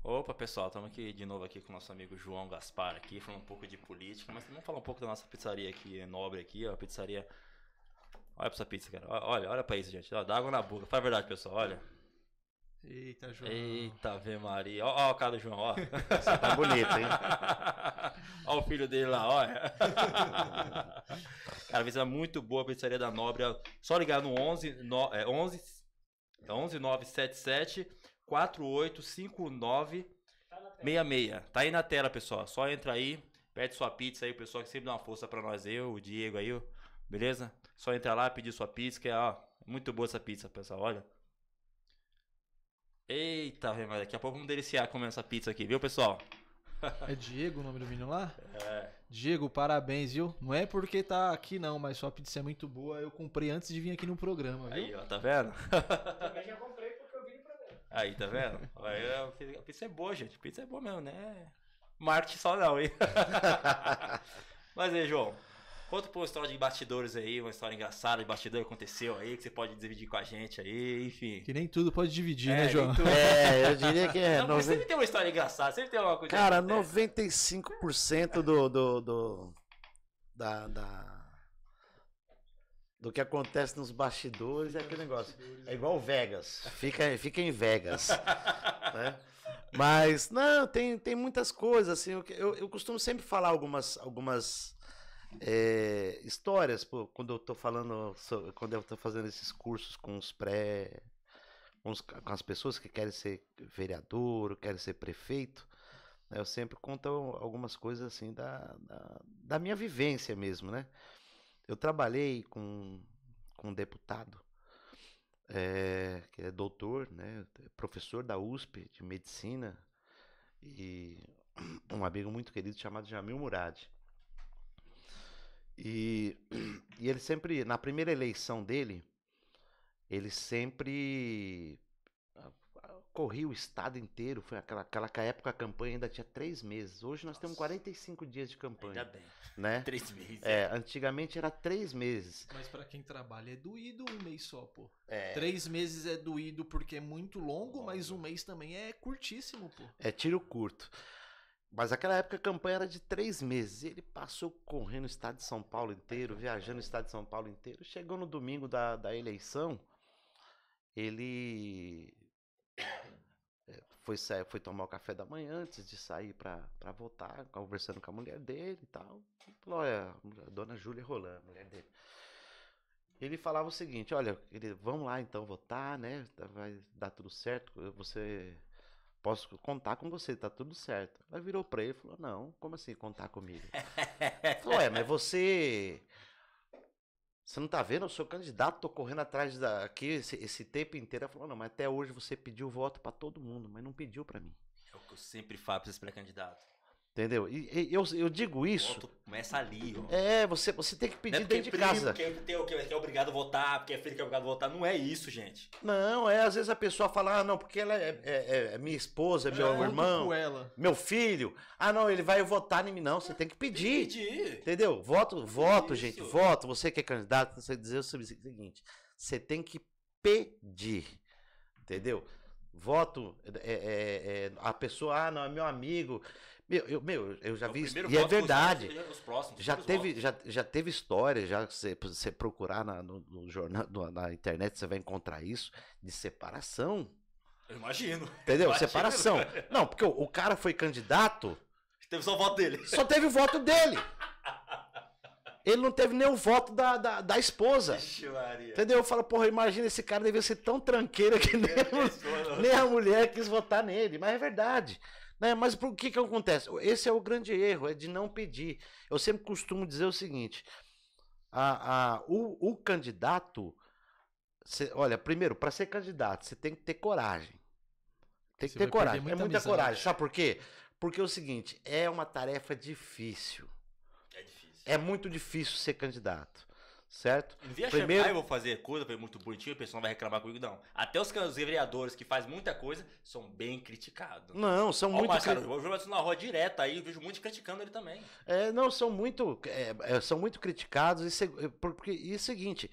Opa, pessoal, estamos aqui de novo aqui com o nosso amigo João Gaspar aqui, falando um pouco de política, mas vamos falar um pouco da nossa pizzaria aqui, nobre aqui, ó, a pizzaria. Olha pra essa pizza, cara. Olha pra isso, gente. Ó, dá água na boca. Fala a verdade, pessoal, olha. Eita, João. Eita, Ave Maria. Ó, a cara do João, ó. Você tá bonito, hein? Ó o filho dele lá, olha. Cara, a pizza é muito boa, a pizzaria da Nobre. Só ligar no 11 977 4859 66. Tá aí na tela, pessoal. Só entra aí, pede sua pizza aí, o pessoal que sempre dá uma força pra nós. Eu, o Diego aí, beleza? Só entra lá, pedir sua pizza, que é, ó, muito boa essa pizza, pessoal, olha. Eita, mas daqui a pouco vamos deliciar comendo essa pizza aqui, viu, pessoal? É Diego o nome do menino lá? É. Diego, parabéns, viu? Não é porque tá aqui não, mas sua pizza é muito boa. Eu comprei antes de vir aqui no programa, viu? Aí, ó, tá vendo? Também já comprei porque eu vi no programa. Aí, tá vendo? Aí, a pizza é boa, gente. A pizza é boa mesmo, né? Marketing só não, hein? Mas aí, João, conta uma história de bastidores aí, uma história engraçada de bastidor que aconteceu aí, que você pode dividir com a gente aí, enfim. Que nem tudo pode dividir, né, João? É, eu diria que é. Não, mas sempre tem uma história engraçada, sempre tem alguma coisa. Cara, que acontece. 95% do que acontece nos bastidores é aquele negócio. É igual Vegas. Fica em Vegas. Né? Mas, não, tem muitas coisas, assim. Eu costumo sempre falar algumas histórias, pô, quando eu tô fazendo esses cursos com os com as pessoas que querem ser vereador, querem ser prefeito, né, eu sempre conto algumas coisas assim da minha vivência mesmo, né? Eu trabalhei com um deputado que é doutor, né, professor da USP de medicina, e um amigo muito querido chamado Jamil Murad. E ele sempre, na primeira eleição dele, ele sempre corria o estado inteiro. Foi aquela época a campanha ainda tinha 3 meses. Hoje nós temos 45 dias de campanha. Ainda bem. Né? 3 meses. Antigamente era 3 meses. Mas pra quem trabalha é doído um mês só, pô. 3 3 meses é doído porque é muito longo, mas um mês também é curtíssimo, pô. É tiro curto. Mas naquela época a campanha era de 3 meses. Ele passou correndo o estado de São Paulo inteiro, viajando o estado de São Paulo inteiro. Chegou no domingo da eleição, ele foi tomar o café da manhã antes de sair pra votar, conversando com a mulher dele e tal. Falou, olha, a dona Júlia Roland, a mulher dele. Ele falava o seguinte, olha, vamos lá então votar, né? Vai dar tudo certo, posso contar com você, tá tudo certo. Ela virou pra ele e falou, não, como assim contar comigo? Falou, mas você não tá vendo? Eu sou candidato, tô correndo atrás aqui esse tempo inteiro. Ela falou, não, mas até hoje você pediu voto pra todo mundo, mas não pediu pra mim. É o que eu sempre falo pra esses pré-candidatos. Entendeu? E eu digo isso. O voto começa ali, ó. Você tem que pedir não é dentro de casa. Porque é obrigado a votar, porque é filho que é obrigado a votar. Não é isso, gente. Não, às vezes a pessoa fala, não, porque ela é minha esposa, meu irmão, meu filho. Não, ele vai votar em mim. Não, você tem que pedir. Entendeu? Voto, gente, voto. Você que é candidato, você dizer o seguinte, você tem que pedir. Entendeu? Voto, a pessoa, não, é meu amigo. Eu já vi isso, e é verdade. Já teve história, se você procurar no jornal, na internet, você vai encontrar isso, de separação. Eu imagino. Entendeu? Separação. Não, porque o cara foi candidato. Teve só o voto dele. Só teve o voto dele. Ele não teve nem o voto da esposa. Ixi, Maria. Entendeu? Eu falo, porra, imagina, esse cara devia ser tão tranqueira que nem a mulher quis votar nele. Mas é verdade. Né? Mas por que acontece? Esse é o grande erro, é de não pedir. Eu sempre costumo dizer o seguinte, o candidato, olha, primeiro, para ser candidato, você tem que ter coragem. Tem que ter coragem, é muita coragem. Sabe por quê? Porque é o seguinte, é uma tarefa difícil. É difícil. É muito difícil ser candidato. Certo? Não via chamar, eu vou fazer coisa, foi muito bonitinho, o pessoal vai reclamar comigo, não. Até os vereadores que fazem muita coisa são bem criticados. Não, são muito criticados. Eu vejo isso na rua direta aí, eu vejo muito criticando ele também. Não, são muito criticados. Porque é o seguinte,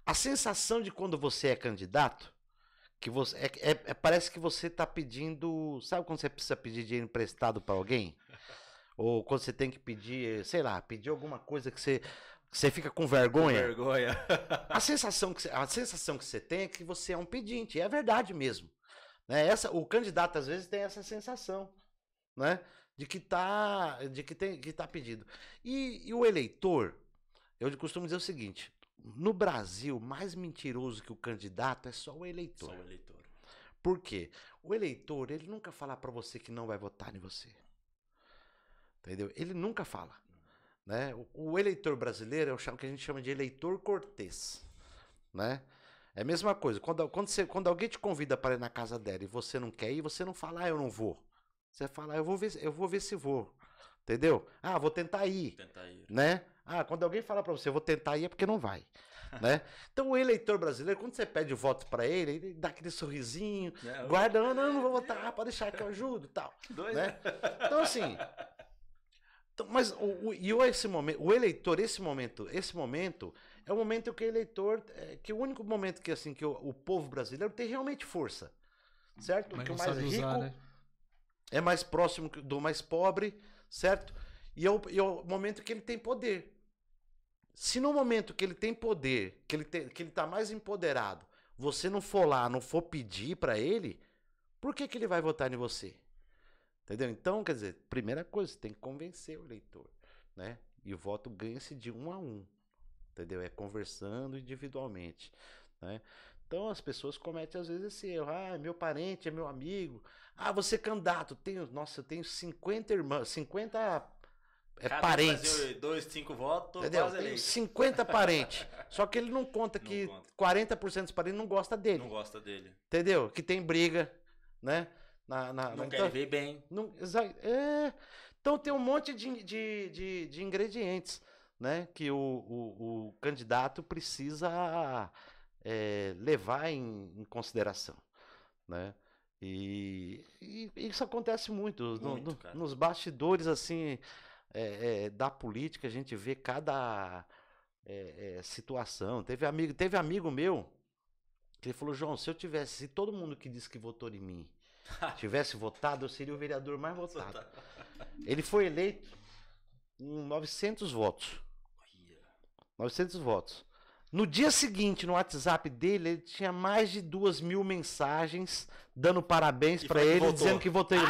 a sensação de quando você é candidato, que você parece que você tá pedindo, sabe quando você precisa pedir dinheiro emprestado para alguém? Ou quando você tem que pedir, sei lá, pedir alguma coisa que você fica com vergonha? Com vergonha. A sensação que você tem é que você é um pedinte, e é verdade mesmo. Né? O candidato às vezes tem essa sensação, né? De que tá pedindo. E o eleitor, eu costumo dizer o seguinte: no Brasil, mais mentiroso que o candidato é só o eleitor. Só o eleitor. Por quê? O eleitor, ele nunca fala pra você que não vai votar em você. Entendeu? Ele nunca fala. Né? O eleitor brasileiro é o que a gente chama de eleitor cortês. Né? É a mesma coisa. Quando alguém te convida para ir na casa dela e você não quer ir, você não fala, eu não vou. Você fala, eu vou ver se vou. Entendeu? Vou tentar ir. Né? Quando alguém fala pra você, eu vou tentar ir, é porque não vai. Né? Então o eleitor brasileiro, quando você pede voto pra ele dá aquele sorrisinho, guarda, não vou votar, pode deixar que eu ajudo, tal. Né? Então assim, mas o eleitor, esse momento é o momento que o eleitor, que o único momento que assim que o povo brasileiro tem realmente força, certo? Mas que o não mais sabe rico usar, né? é mais próximo do mais pobre, certo? E é o momento que ele tem poder. Se no momento que ele tem poder, que ele tá mais empoderado, você não for lá, não for pedir pra ele, por que ele vai votar em você? Entendeu? Então, quer dizer, primeira coisa, você tem que convencer o eleitor, né? E o voto ganha-se de 1 a 1, entendeu? É conversando individualmente, né? Então as pessoas cometem às vezes esse erro. É meu parente, é meu amigo. Você é candidato. Eu tenho 50 irmãos, 50 parentes. 2, 5 votos, entendeu? quase Tenho eleito. 50 parentes. Só que ele não conta que 40% dos parentes não gosta dele. Não gosta dele. Entendeu? Que tem briga, né? Não quer ver bem. Então tem um monte de ingredientes, né? Que o candidato precisa levar em consideração, né? E isso acontece muito nos bastidores assim da política. A gente vê cada situação. Teve amigo meu que ele falou: João, se todo mundo que disse que votou em mim tivesse votado, eu seria o vereador mais votado. Ele foi eleito com 900 votos. 900 votos. No dia seguinte, no WhatsApp dele, ele tinha mais de 2.000 mensagens dando parabéns pra ele, dizendo que votou nele.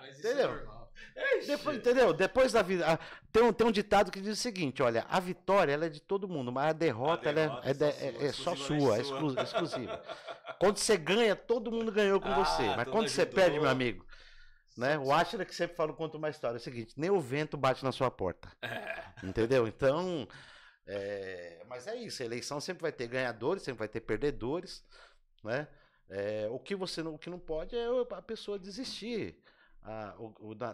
Mas isso Entendeu? é normal. Entendeu? Depois da vida. Tem um ditado que diz o seguinte: olha, a vitória ela é de todo mundo, mas a derrota é só sua, exclusiva. Quando você ganha, todo mundo ganhou com você. Mas quando você perde, meu amigo, né? O Átila que sempre fala, conta uma história. É o seguinte: nem o vento bate na sua porta. Entendeu? Então, mas é isso. A eleição sempre vai ter ganhadores, sempre vai ter perdedores, né? O que não pode é a pessoa desistir.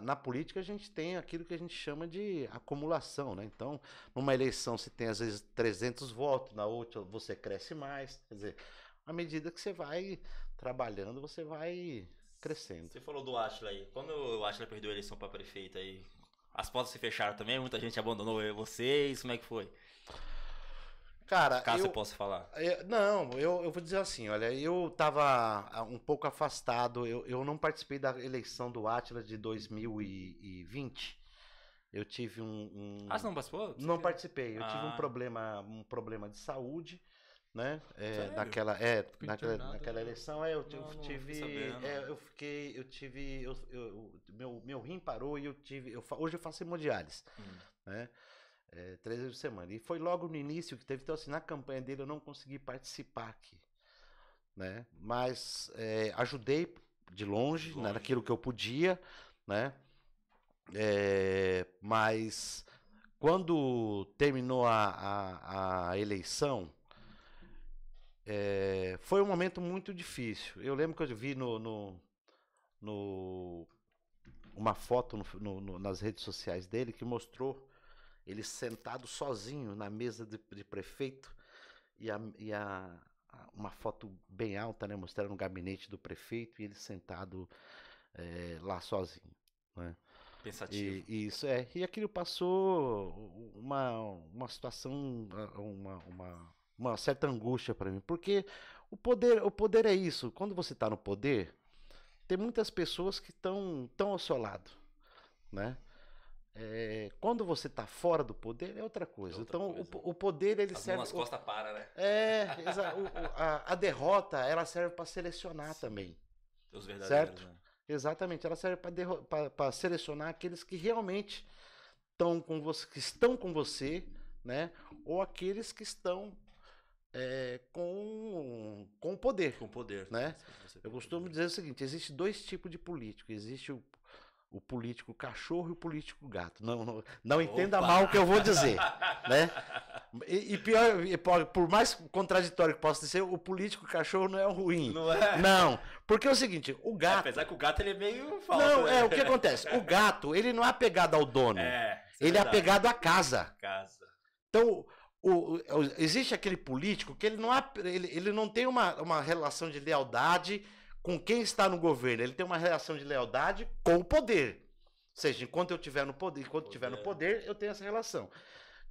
Na política a gente tem aquilo que a gente chama de acumulação, né? Então, numa eleição você tem às vezes 300 votos, na outra você cresce mais. Quer dizer, à medida que você vai trabalhando, você vai crescendo. Você falou do Átila aí. Quando o Átila perdeu a eleição para prefeito aí, as portas se fecharam também? Muita gente abandonou vocês? Como é que foi? Cara, Caso você possa falar. Eu vou dizer assim, olha, eu tava um pouco afastado, eu não participei da eleição do Átila de 2020. Eu tive você não participou? Não participei, eu tive um problema de saúde, né? Naquela eleição, meu rim parou e hoje eu faço hemodiálise, né? 3 vezes por semana. E foi logo no início que teve, então assim, na campanha dele eu não consegui participar aqui, né? Mas ajudei de longe, né, naquilo que eu podia, né? Mas quando terminou a eleição, foi um momento muito difícil. Eu lembro que eu vi uma foto nas redes sociais dele que mostrou ele sentado sozinho na mesa de prefeito e uma foto bem alta, né, mostrando o gabinete do prefeito e ele sentado lá sozinho, né? Pensativo. E aquilo passou uma situação, uma certa angústia para mim, porque o poder é isso. Quando você está no poder, tem muitas pessoas que estão ao seu lado, né? Quando você está fora do poder é outra coisa. O poder ele serve. As costas para, né? A derrota ela serve para selecionar também. Os verdadeiros, certo? né? Exatamente, ela serve para selecionar aqueles que realmente estão com você, né? Ou aqueles que estão com o poder. Com poder, né? Eu costumo dizer o seguinte: existe dois tipos de político. Existe o político cachorro e o político gato. Não entenda mal o que eu vou dizer, né? E pior, por mais contraditório que possa dizer, o político cachorro não é ruim. Não é? Não, porque é o seguinte, o gato... Apesar que o gato ele é meio falso. Não, né? o que acontece? O gato, ele não é apegado ao dono. Ele é apegado à casa. Então, existe aquele político que ele não tem uma relação de lealdade com quem está no governo. Ele tem uma relação de lealdade com o poder. Ou seja, enquanto eu estiver no poder, eu tenho essa relação.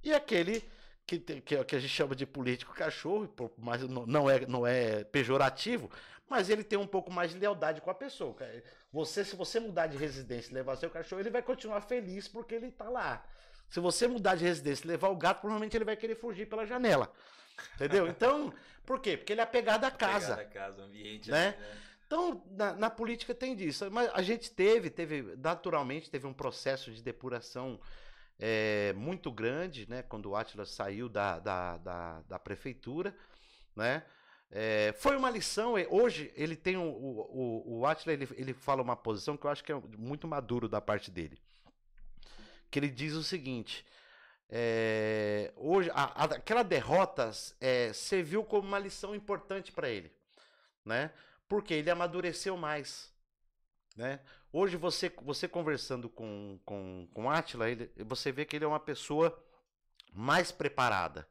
E aquele que a gente chama de político cachorro, mas não é pejorativo, mas ele tem um pouco mais de lealdade com a pessoa. Se você mudar de residência e levar seu cachorro, ele vai continuar feliz porque ele está lá. Se você mudar de residência e levar o gato, provavelmente ele vai querer fugir pela janela. Entendeu? Então, por quê? Porque ele é apegado à casa. Apegado à casa, o ambiente. Né? Assim, né? Então, na política tem disso. Mas a gente naturalmente, teve um processo de depuração muito grande, né? Quando o Átila saiu da prefeitura, né? Foi uma lição. Hoje, ele tem o Átila, ele fala uma posição que eu acho que é muito maduro da parte dele. Que ele diz o seguinte: hoje, aquela derrota serviu como uma lição importante para ele, né? Porque ele amadureceu mais, né? Hoje você conversando com Átila, você vê que ele é uma pessoa mais preparada.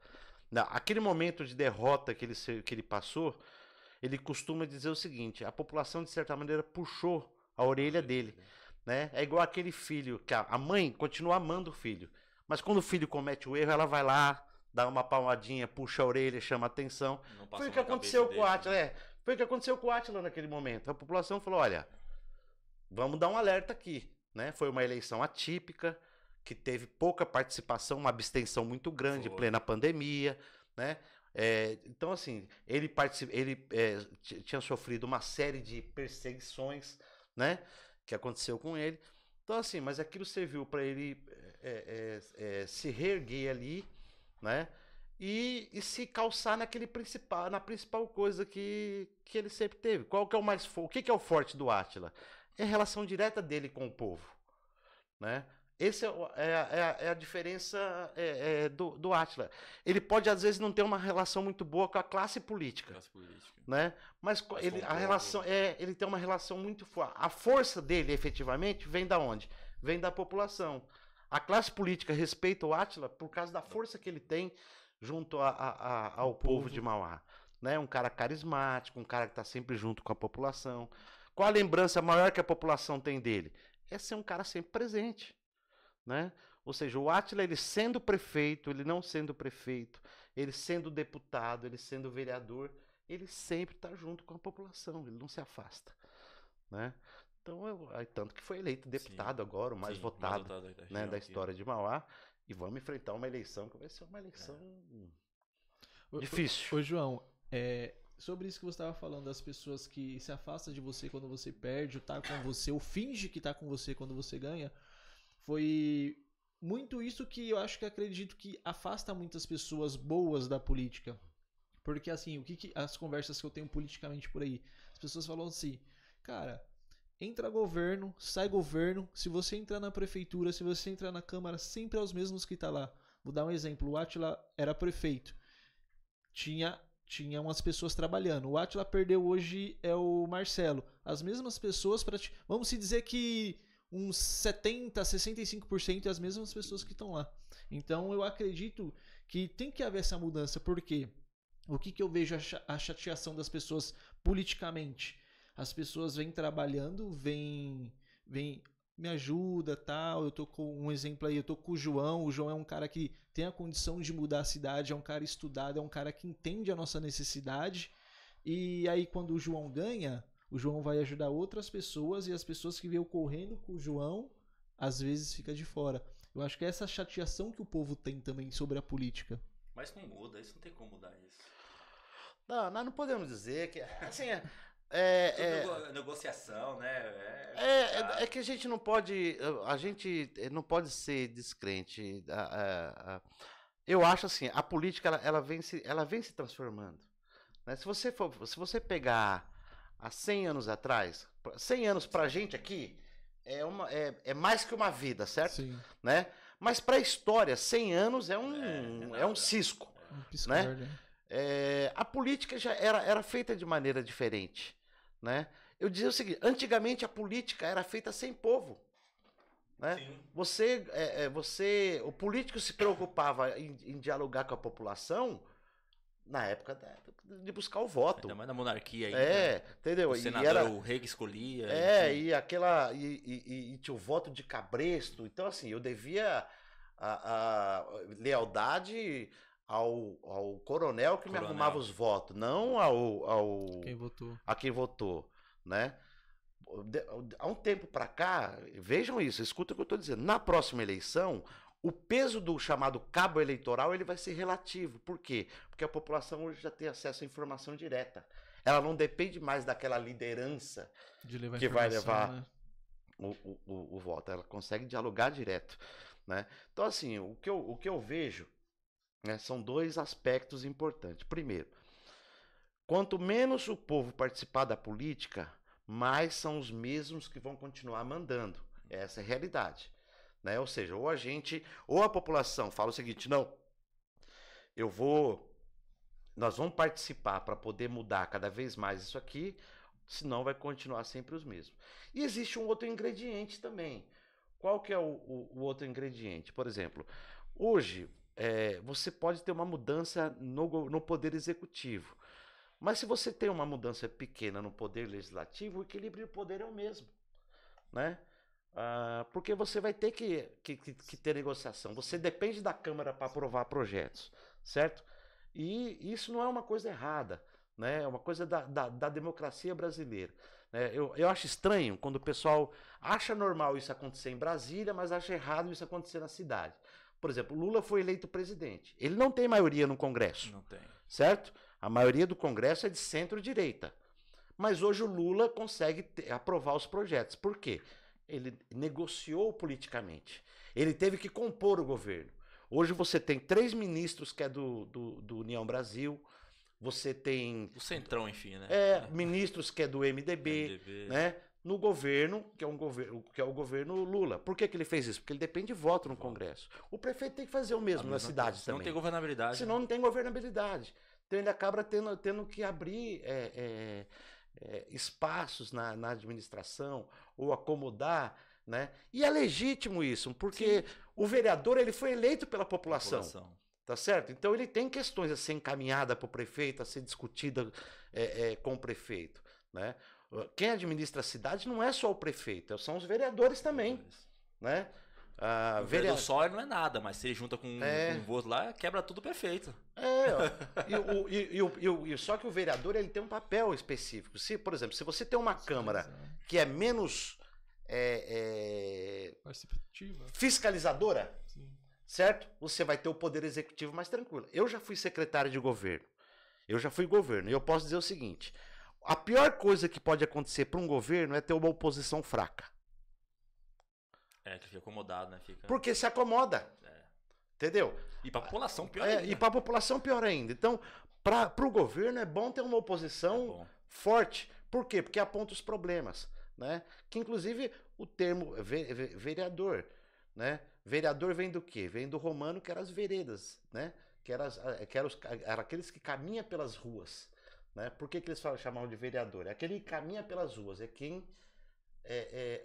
Aquele momento de derrota que ele passou, ele costuma dizer o seguinte: a população de certa maneira puxou a orelha dele, né? É igual aquele filho que a mãe continua amando o filho, mas quando o filho comete o erro, ela vai lá, dá uma palmadinha, puxa a orelha, chama a atenção. Foi o que aconteceu com o Átila. Foi o que aconteceu com o Átila naquele momento. A população falou: olha, vamos dar um alerta aqui, né? Foi uma eleição atípica, que teve pouca participação, uma abstenção muito grande, em plena pandemia, né? Então, assim, ele tinha sofrido uma série de perseguições, né? Que aconteceu com ele. Então, assim, mas aquilo serviu para ele se reerguer ali, né? E se calçar na principal coisa que ele sempre teve. Qual que é o que é o forte do Átila? É a relação direta dele com o povo, né? Essa é a diferença do Átila. Ele pode, às vezes, não ter uma relação muito boa com a classe política. Né? Mas ele tem uma relação muito forte. A força dele, efetivamente, vem da onde? Vem da população. A classe política respeita o Átila por causa da força que ele tem junto ao povo de Mauá, né? Um cara carismático, um cara que está sempre junto com a população. Qual a lembrança maior que a população tem dele? É ser um cara sempre presente, né? Ou seja, o Átila, ele sendo prefeito, ele não sendo prefeito, ele sendo deputado, ele sendo vereador, ele sempre está junto com a população, ele não se afasta, né? Então, tanto que foi eleito deputado agora, o mais votado né, da história de Mauá. E vamos enfrentar uma eleição que vai ser uma eleição difícil. Ô João, sobre isso que você estava falando, das pessoas que se afastam de você quando você perde, ou tá com você, ou finge que tá com você quando você ganha, foi muito isso que eu acredito que afasta muitas pessoas boas da política. Porque assim, as conversas que eu tenho politicamente por aí, as pessoas falam assim: cara, entra governo, sai governo, se você entrar na prefeitura, se você entrar na Câmara, sempre é os mesmos que tá lá. Vou dar um exemplo: o Átila era prefeito, tinha umas pessoas trabalhando. O Átila perdeu, hoje é o Marcelo. As mesmas pessoas, vamos se dizer que uns 70%, 65% é as mesmas pessoas que estão lá. Então eu acredito que tem que haver essa mudança, porque o que eu vejo a chateação das pessoas politicamente? As pessoas vêm trabalhando, vêm me ajuda, tal. Eu tô com um exemplo aí, eu tô com o João é um cara que tem a condição de mudar a cidade, é um cara estudado, é um cara que entende a nossa necessidade. E aí quando o João ganha, o João vai ajudar outras pessoas e as pessoas que veio correndo com o João, às vezes fica de fora. Eu acho que é essa chateação que o povo tem também sobre a política. Mas não muda, isso não tem como mudar isso. Não, nós não podemos dizer que. Assim, negociação, né? É que a gente não pode. A gente não pode ser descrente. Eu acho assim, a política ela vem se transformando. Né? Se você pegar há 100 anos atrás, 100 anos pra gente aqui é mais que uma vida, certo? Sim. Né? Mas pra história, 100 anos é um cisco. Né? A política já era feita de maneira diferente. Né? Eu dizia o seguinte, antigamente a política era feita sem povo. Né? O político se preocupava em dialogar com a população na época de buscar o voto. Ainda mais na monarquia aí. Entendeu? O senador, o rei que escolhia. E tinha o voto de cabresto. Então, assim, eu devia a lealdade ao coronel que me arrumava os votos, não a quem votou, né? Há um tempo para cá, vejam isso, escuta o que eu estou dizendo. Na próxima eleição, o peso do chamado cabo eleitoral ele vai ser relativo. Por quê? Porque a população hoje já tem acesso à informação direta. Ela não depende mais daquela liderança que vai levar, né, o voto. Ela consegue dialogar direto. Né? Então, assim, o que eu vejo, né, são dois aspectos importantes. Primeiro, quanto menos o povo participar da política, mais são os mesmos que vão continuar mandando. Essa é a realidade. Né? Ou seja, ou a população fala o seguinte, não, nós vamos participar para poder mudar cada vez mais isso aqui, senão vai continuar sempre os mesmos. E existe um outro ingrediente também. Qual que é o outro ingrediente? Por exemplo, hoje você pode ter uma mudança no poder executivo, mas se você tem uma mudança pequena no poder legislativo, o equilíbrio de poder é o mesmo. Né? Porque você vai ter que ter negociação. Você depende da Câmara para aprovar projetos, certo? E isso não é uma coisa errada, né? É uma coisa da democracia brasileira. Né? Eu acho estranho quando o pessoal acha normal isso acontecer em Brasília, mas acha errado isso acontecer na cidade. Por exemplo, Lula foi eleito presidente. Ele não tem maioria no Congresso. Não tem. Certo? A maioria do Congresso é de centro-direita. Mas hoje o Lula consegue aprovar os projetos. Por quê? Ele negociou politicamente. Ele teve que compor o governo. Hoje você tem 3 ministros que é do União Brasil. Você tem... O Centrão, enfim, né? Ministros que é do MDB. Né? No governo, que é o governo Lula. Por que ele fez isso? Porque ele depende de voto no Congresso. O prefeito tem que fazer o mesmo na cidade também. Não tem governabilidade. Senão não tem governabilidade. Então ele acaba tendo que abrir espaços na administração ou acomodar, né? E é legítimo isso, porque o vereador ele foi eleito pela população. Tá certo? Então ele tem questões a ser encaminhada para o prefeito, a ser discutida com o prefeito. Né? Quem administra a cidade não é só o prefeito, são os vereadores também. Né? O vereador só não é nada, mas se ele junta com um voto lá, quebra tudo perfeito. Só que o vereador ele tem um papel específico. Por exemplo, se você tem uma Câmara que é menos fiscalizadora, certo? Você vai ter o poder executivo mais tranquilo. Eu já fui secretário de governo. Eu já fui governo. E eu posso dizer o seguinte: a pior coisa que pode acontecer para um governo é ter uma oposição fraca. Que fica acomodado, né? Porque se acomoda. Entendeu? E para a população pior ainda. E para a população pior ainda. Então, para o governo é bom ter uma oposição forte. Por quê? Porque aponta os problemas. Né? Que inclusive o termo vereador, né? Vereador vem do quê? Vem do romano, que eram as veredas, né? Que eram aqueles que caminham pelas ruas. Né? Por que eles chamavam de vereador? É aquele que caminha pelas ruas, é quem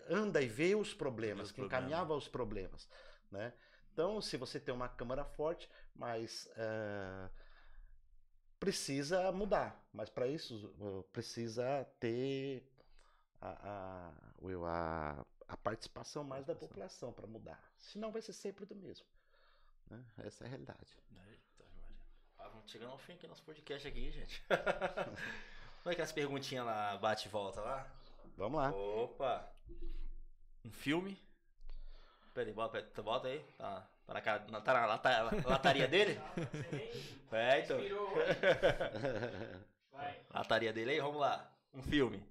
anda e vê os problemas, quem caminhava os problemas. Né? Então, se você tem uma Câmara forte, mas precisa mudar. Mas para isso precisa ter a participação mais da população para mudar. Senão vai ser sempre do mesmo. Né? Essa é a realidade. Vamos chegando ao fim aqui nosso podcast aqui, gente. Como é que as perguntinhas lá bate e volta lá? Vamos lá. Opa! Um filme? Peraí, bota aí. Tá na lataria dele? É, então. Vai. Lataria dele aí, vamos lá. Um filme.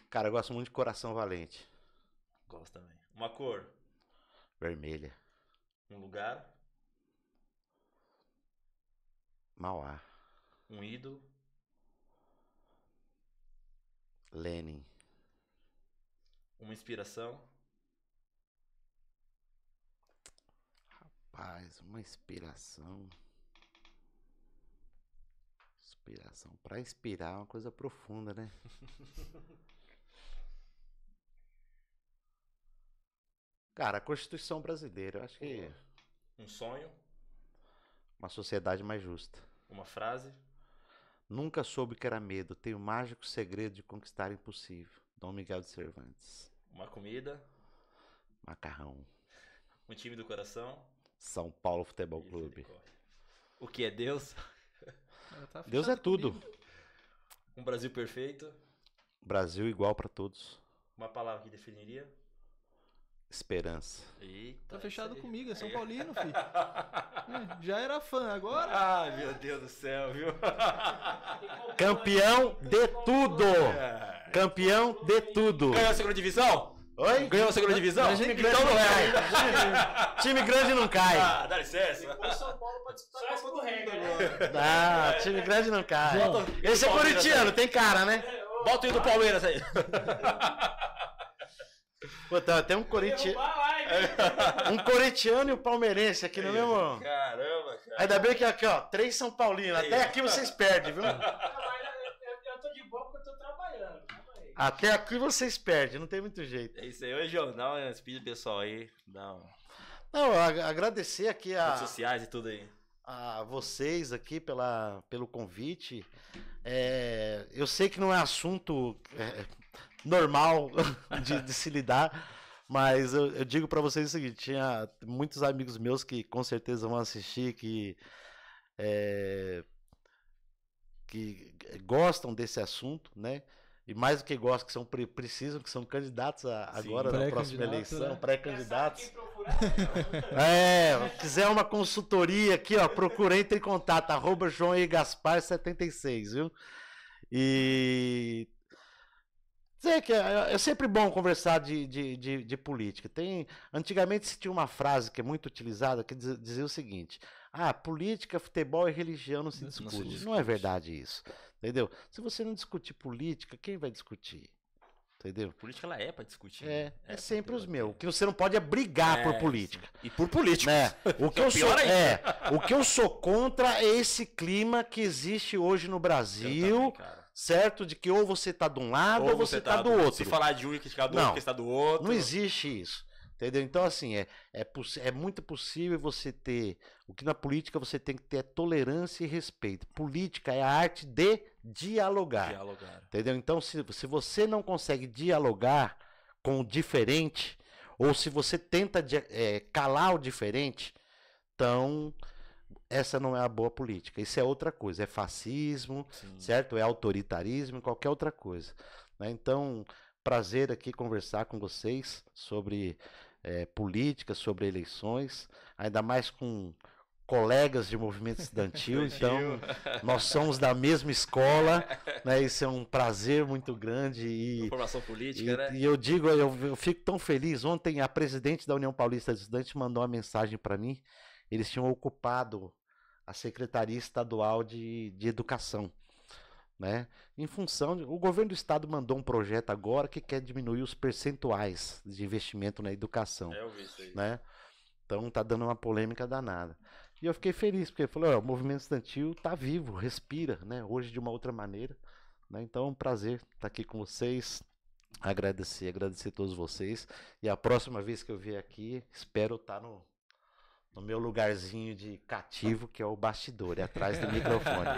Cara, eu gosto muito de Coração Valente. Gosto também. Uma cor. Vermelha. Um lugar. Mauá. Um ídolo. Lenin. Uma inspiração. Rapaz, uma inspiração. Inspiração. Pra inspirar é uma coisa profunda, né? Cara, a Constituição brasileira, eu acho que Um sonho. uma sociedade mais justa. Uma frase. Nunca soube que era medo, tenho o mágico segredo de conquistar o impossível. Dom Miguel de Cervantes. Uma comida. Macarrão. Um time do coração. São Paulo Futebol Clube. O que é Deus? Tá Deus é fechado tudo. comigo. Um Brasil perfeito. Brasil igual pra todos. Uma palavra que definiria. Esperança. Eita, Tá fechado isso aí. comigo, é São Aí. Paulino, filho. Já era fã, agora. Ai, meu Deus do céu, viu? Campeão de tudo! Campeão de tudo! Ganhou a segunda divisão? Oi? Ganhou a segunda divisão? Time grande Então não não cai. é. Time grande não cai. Ah, dá licença. O São Paulo pode disputar a Copa do Mundo agora. Ah, time grande não cai. Esse é corintiano, tem cara, né? Bota o hino do Palmeiras aí. Pô, tem um corintiano. Derrubar a live. Um corintiano e um palmeirense aqui no mesmo. Caramba, cara. Ainda bem que aqui, ó, 3 São Paulinos. Até aqui vocês perdem, viu? Não, mas eu tô de boa porque eu tô trabalhando. Calma aí. Até aqui vocês perdem, não tem muito jeito. É isso aí. Ô, João, dá uma despedida pessoal aí. Dá uma... Não, agradecer aqui redes sociais e tudo aí. a vocês aqui pelo convite. Eu sei que não é assunto normal de se lidar, mas eu digo para vocês o seguinte: tinha muitos amigos meus que com certeza vão assistir, que gostam desse assunto, né? E mais do que gostam, que são precisam, que são candidatos agora na próxima eleição, né? pré-candidatos. Procurar, Quiser uma consultoria aqui, ó, procura, entre em contato, @joãoegaspar76, viu? E dizer que é sempre bom conversar de política. Antigamente se tinha uma frase que é muito utilizada que dizia o seguinte: política, futebol e religião não se discute. Não é verdade isso, entendeu? Se você não discutir política, quem vai discutir? Entendeu? Política ela é pra discutir. É sempre os meus. O que você não pode é brigar por política. E por políticos. Né? O que eu sou contra é esse clima que existe hoje no Brasil, certo? De que ou você tá de um lado ou você tá do outro. Se falar de um e criticar do outro, que está do outro. Não existe isso. Entendeu? Então, assim, é muito possível você ter. O que na política você tem que ter é tolerância e respeito. Política é a arte de dialogar. Entendeu? Então, se você não consegue dialogar com o diferente, ou se você tenta calar o diferente, então essa não é a boa política. Isso é outra coisa. É fascismo, certo? É autoritarismo, qualquer outra coisa. Né? Então, prazer aqui conversar com vocês sobre política, sobre eleições, ainda mais com colegas de movimento estudantil, então nós somos da mesma escola, né? Isso é um prazer muito grande formação política, né? E eu digo, eu fico tão feliz. Ontem a presidente da União Paulista de Estudantes mandou uma mensagem para mim. Eles tinham ocupado a Secretaria Estadual de Educação, né? Em função o governo do estado mandou um projeto agora que quer diminuir os percentuais de investimento na educação, eu vi isso aí. né? Então tá dando uma polêmica danada. E eu fiquei feliz porque falou, o movimento estudantil tá vivo, respira, né? Hoje de uma outra maneira, né? Então é um prazer estar aqui com vocês. Agradecer a todos vocês. E a próxima vez que eu vier aqui, espero estar no meu lugarzinho de cativo, que é o bastidor, atrás do microfone.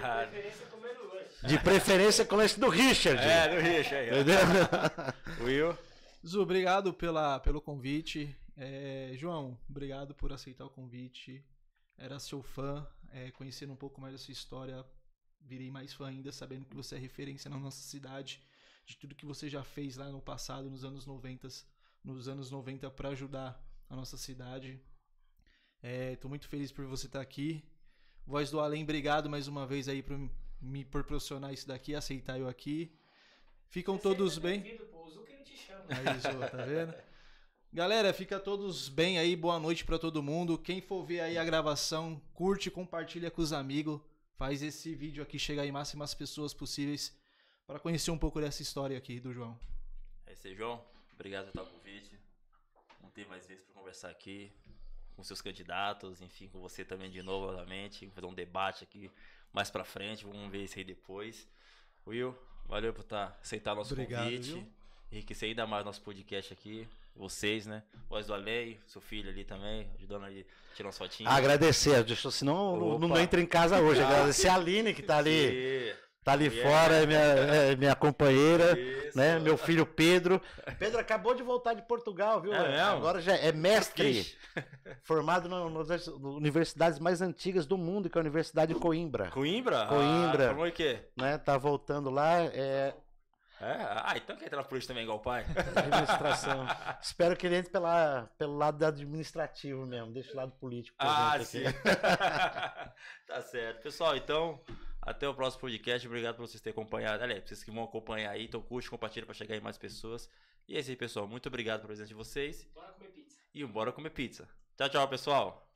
De preferência com esse do Richard. Do Richard. Entendeu? Will. Zu, obrigado pelo convite. João, obrigado por aceitar o convite. Era seu fã, conhecendo um pouco mais da sua história, virei mais fã ainda, sabendo que você é referência na nossa cidade, de tudo que você já fez lá no passado, nos anos 90 para ajudar a nossa cidade. Tô muito feliz por você estar aqui. Voz do Além, obrigado mais uma vez aí por me proporcionar isso daqui, aceitar eu aqui. Ficam todos bem. Aí, Zô, tá vendo? Galera, fica todos bem aí, boa noite pra todo mundo. Quem for ver aí a gravação, curte, compartilha com os amigos. Faz esse vídeo aqui chegar em máximas pessoas possíveis para conhecer um pouco dessa história aqui do João. É isso aí, João. Obrigado pelo convite. Não tem mais vezes para conversar aqui com seus candidatos, enfim, com você também de novo, novamente. Vou fazer um debate aqui mais pra frente, vamos ver isso aí depois. Will, valeu por aceitar nosso convite. Will. Enriquecer ainda mais nosso podcast aqui. Vocês, né? Voz do Além, seu filho ali também, ajudando ali, tirando umas fotinhas. Agradecer, senão não entra em casa hoje. Agradecer a Aline que tá ali. Tá ali fora, é minha companheira, isso, né? Meu filho Pedro. Pedro acabou de voltar de Portugal, viu? Agora já é mestre, formado nas universidades mais antigas do mundo, que é a Universidade de Coimbra. Coimbra? Coimbra. Como é que é? Né? Tá voltando lá. Então quer entrar na polícia também, igual o pai? Administração. Espero que ele entre pelo lado administrativo mesmo, deixa o lado político. Sim. Tá certo. Pessoal, então, até o próximo podcast. Obrigado por vocês terem acompanhado. Aliás, vocês que vão acompanhar aí, então curte, compartilha pra chegar em mais pessoas. E é isso aí, pessoal. Muito obrigado pela presença de vocês. Bora comer pizza. E bora comer pizza. Tchau, tchau, pessoal.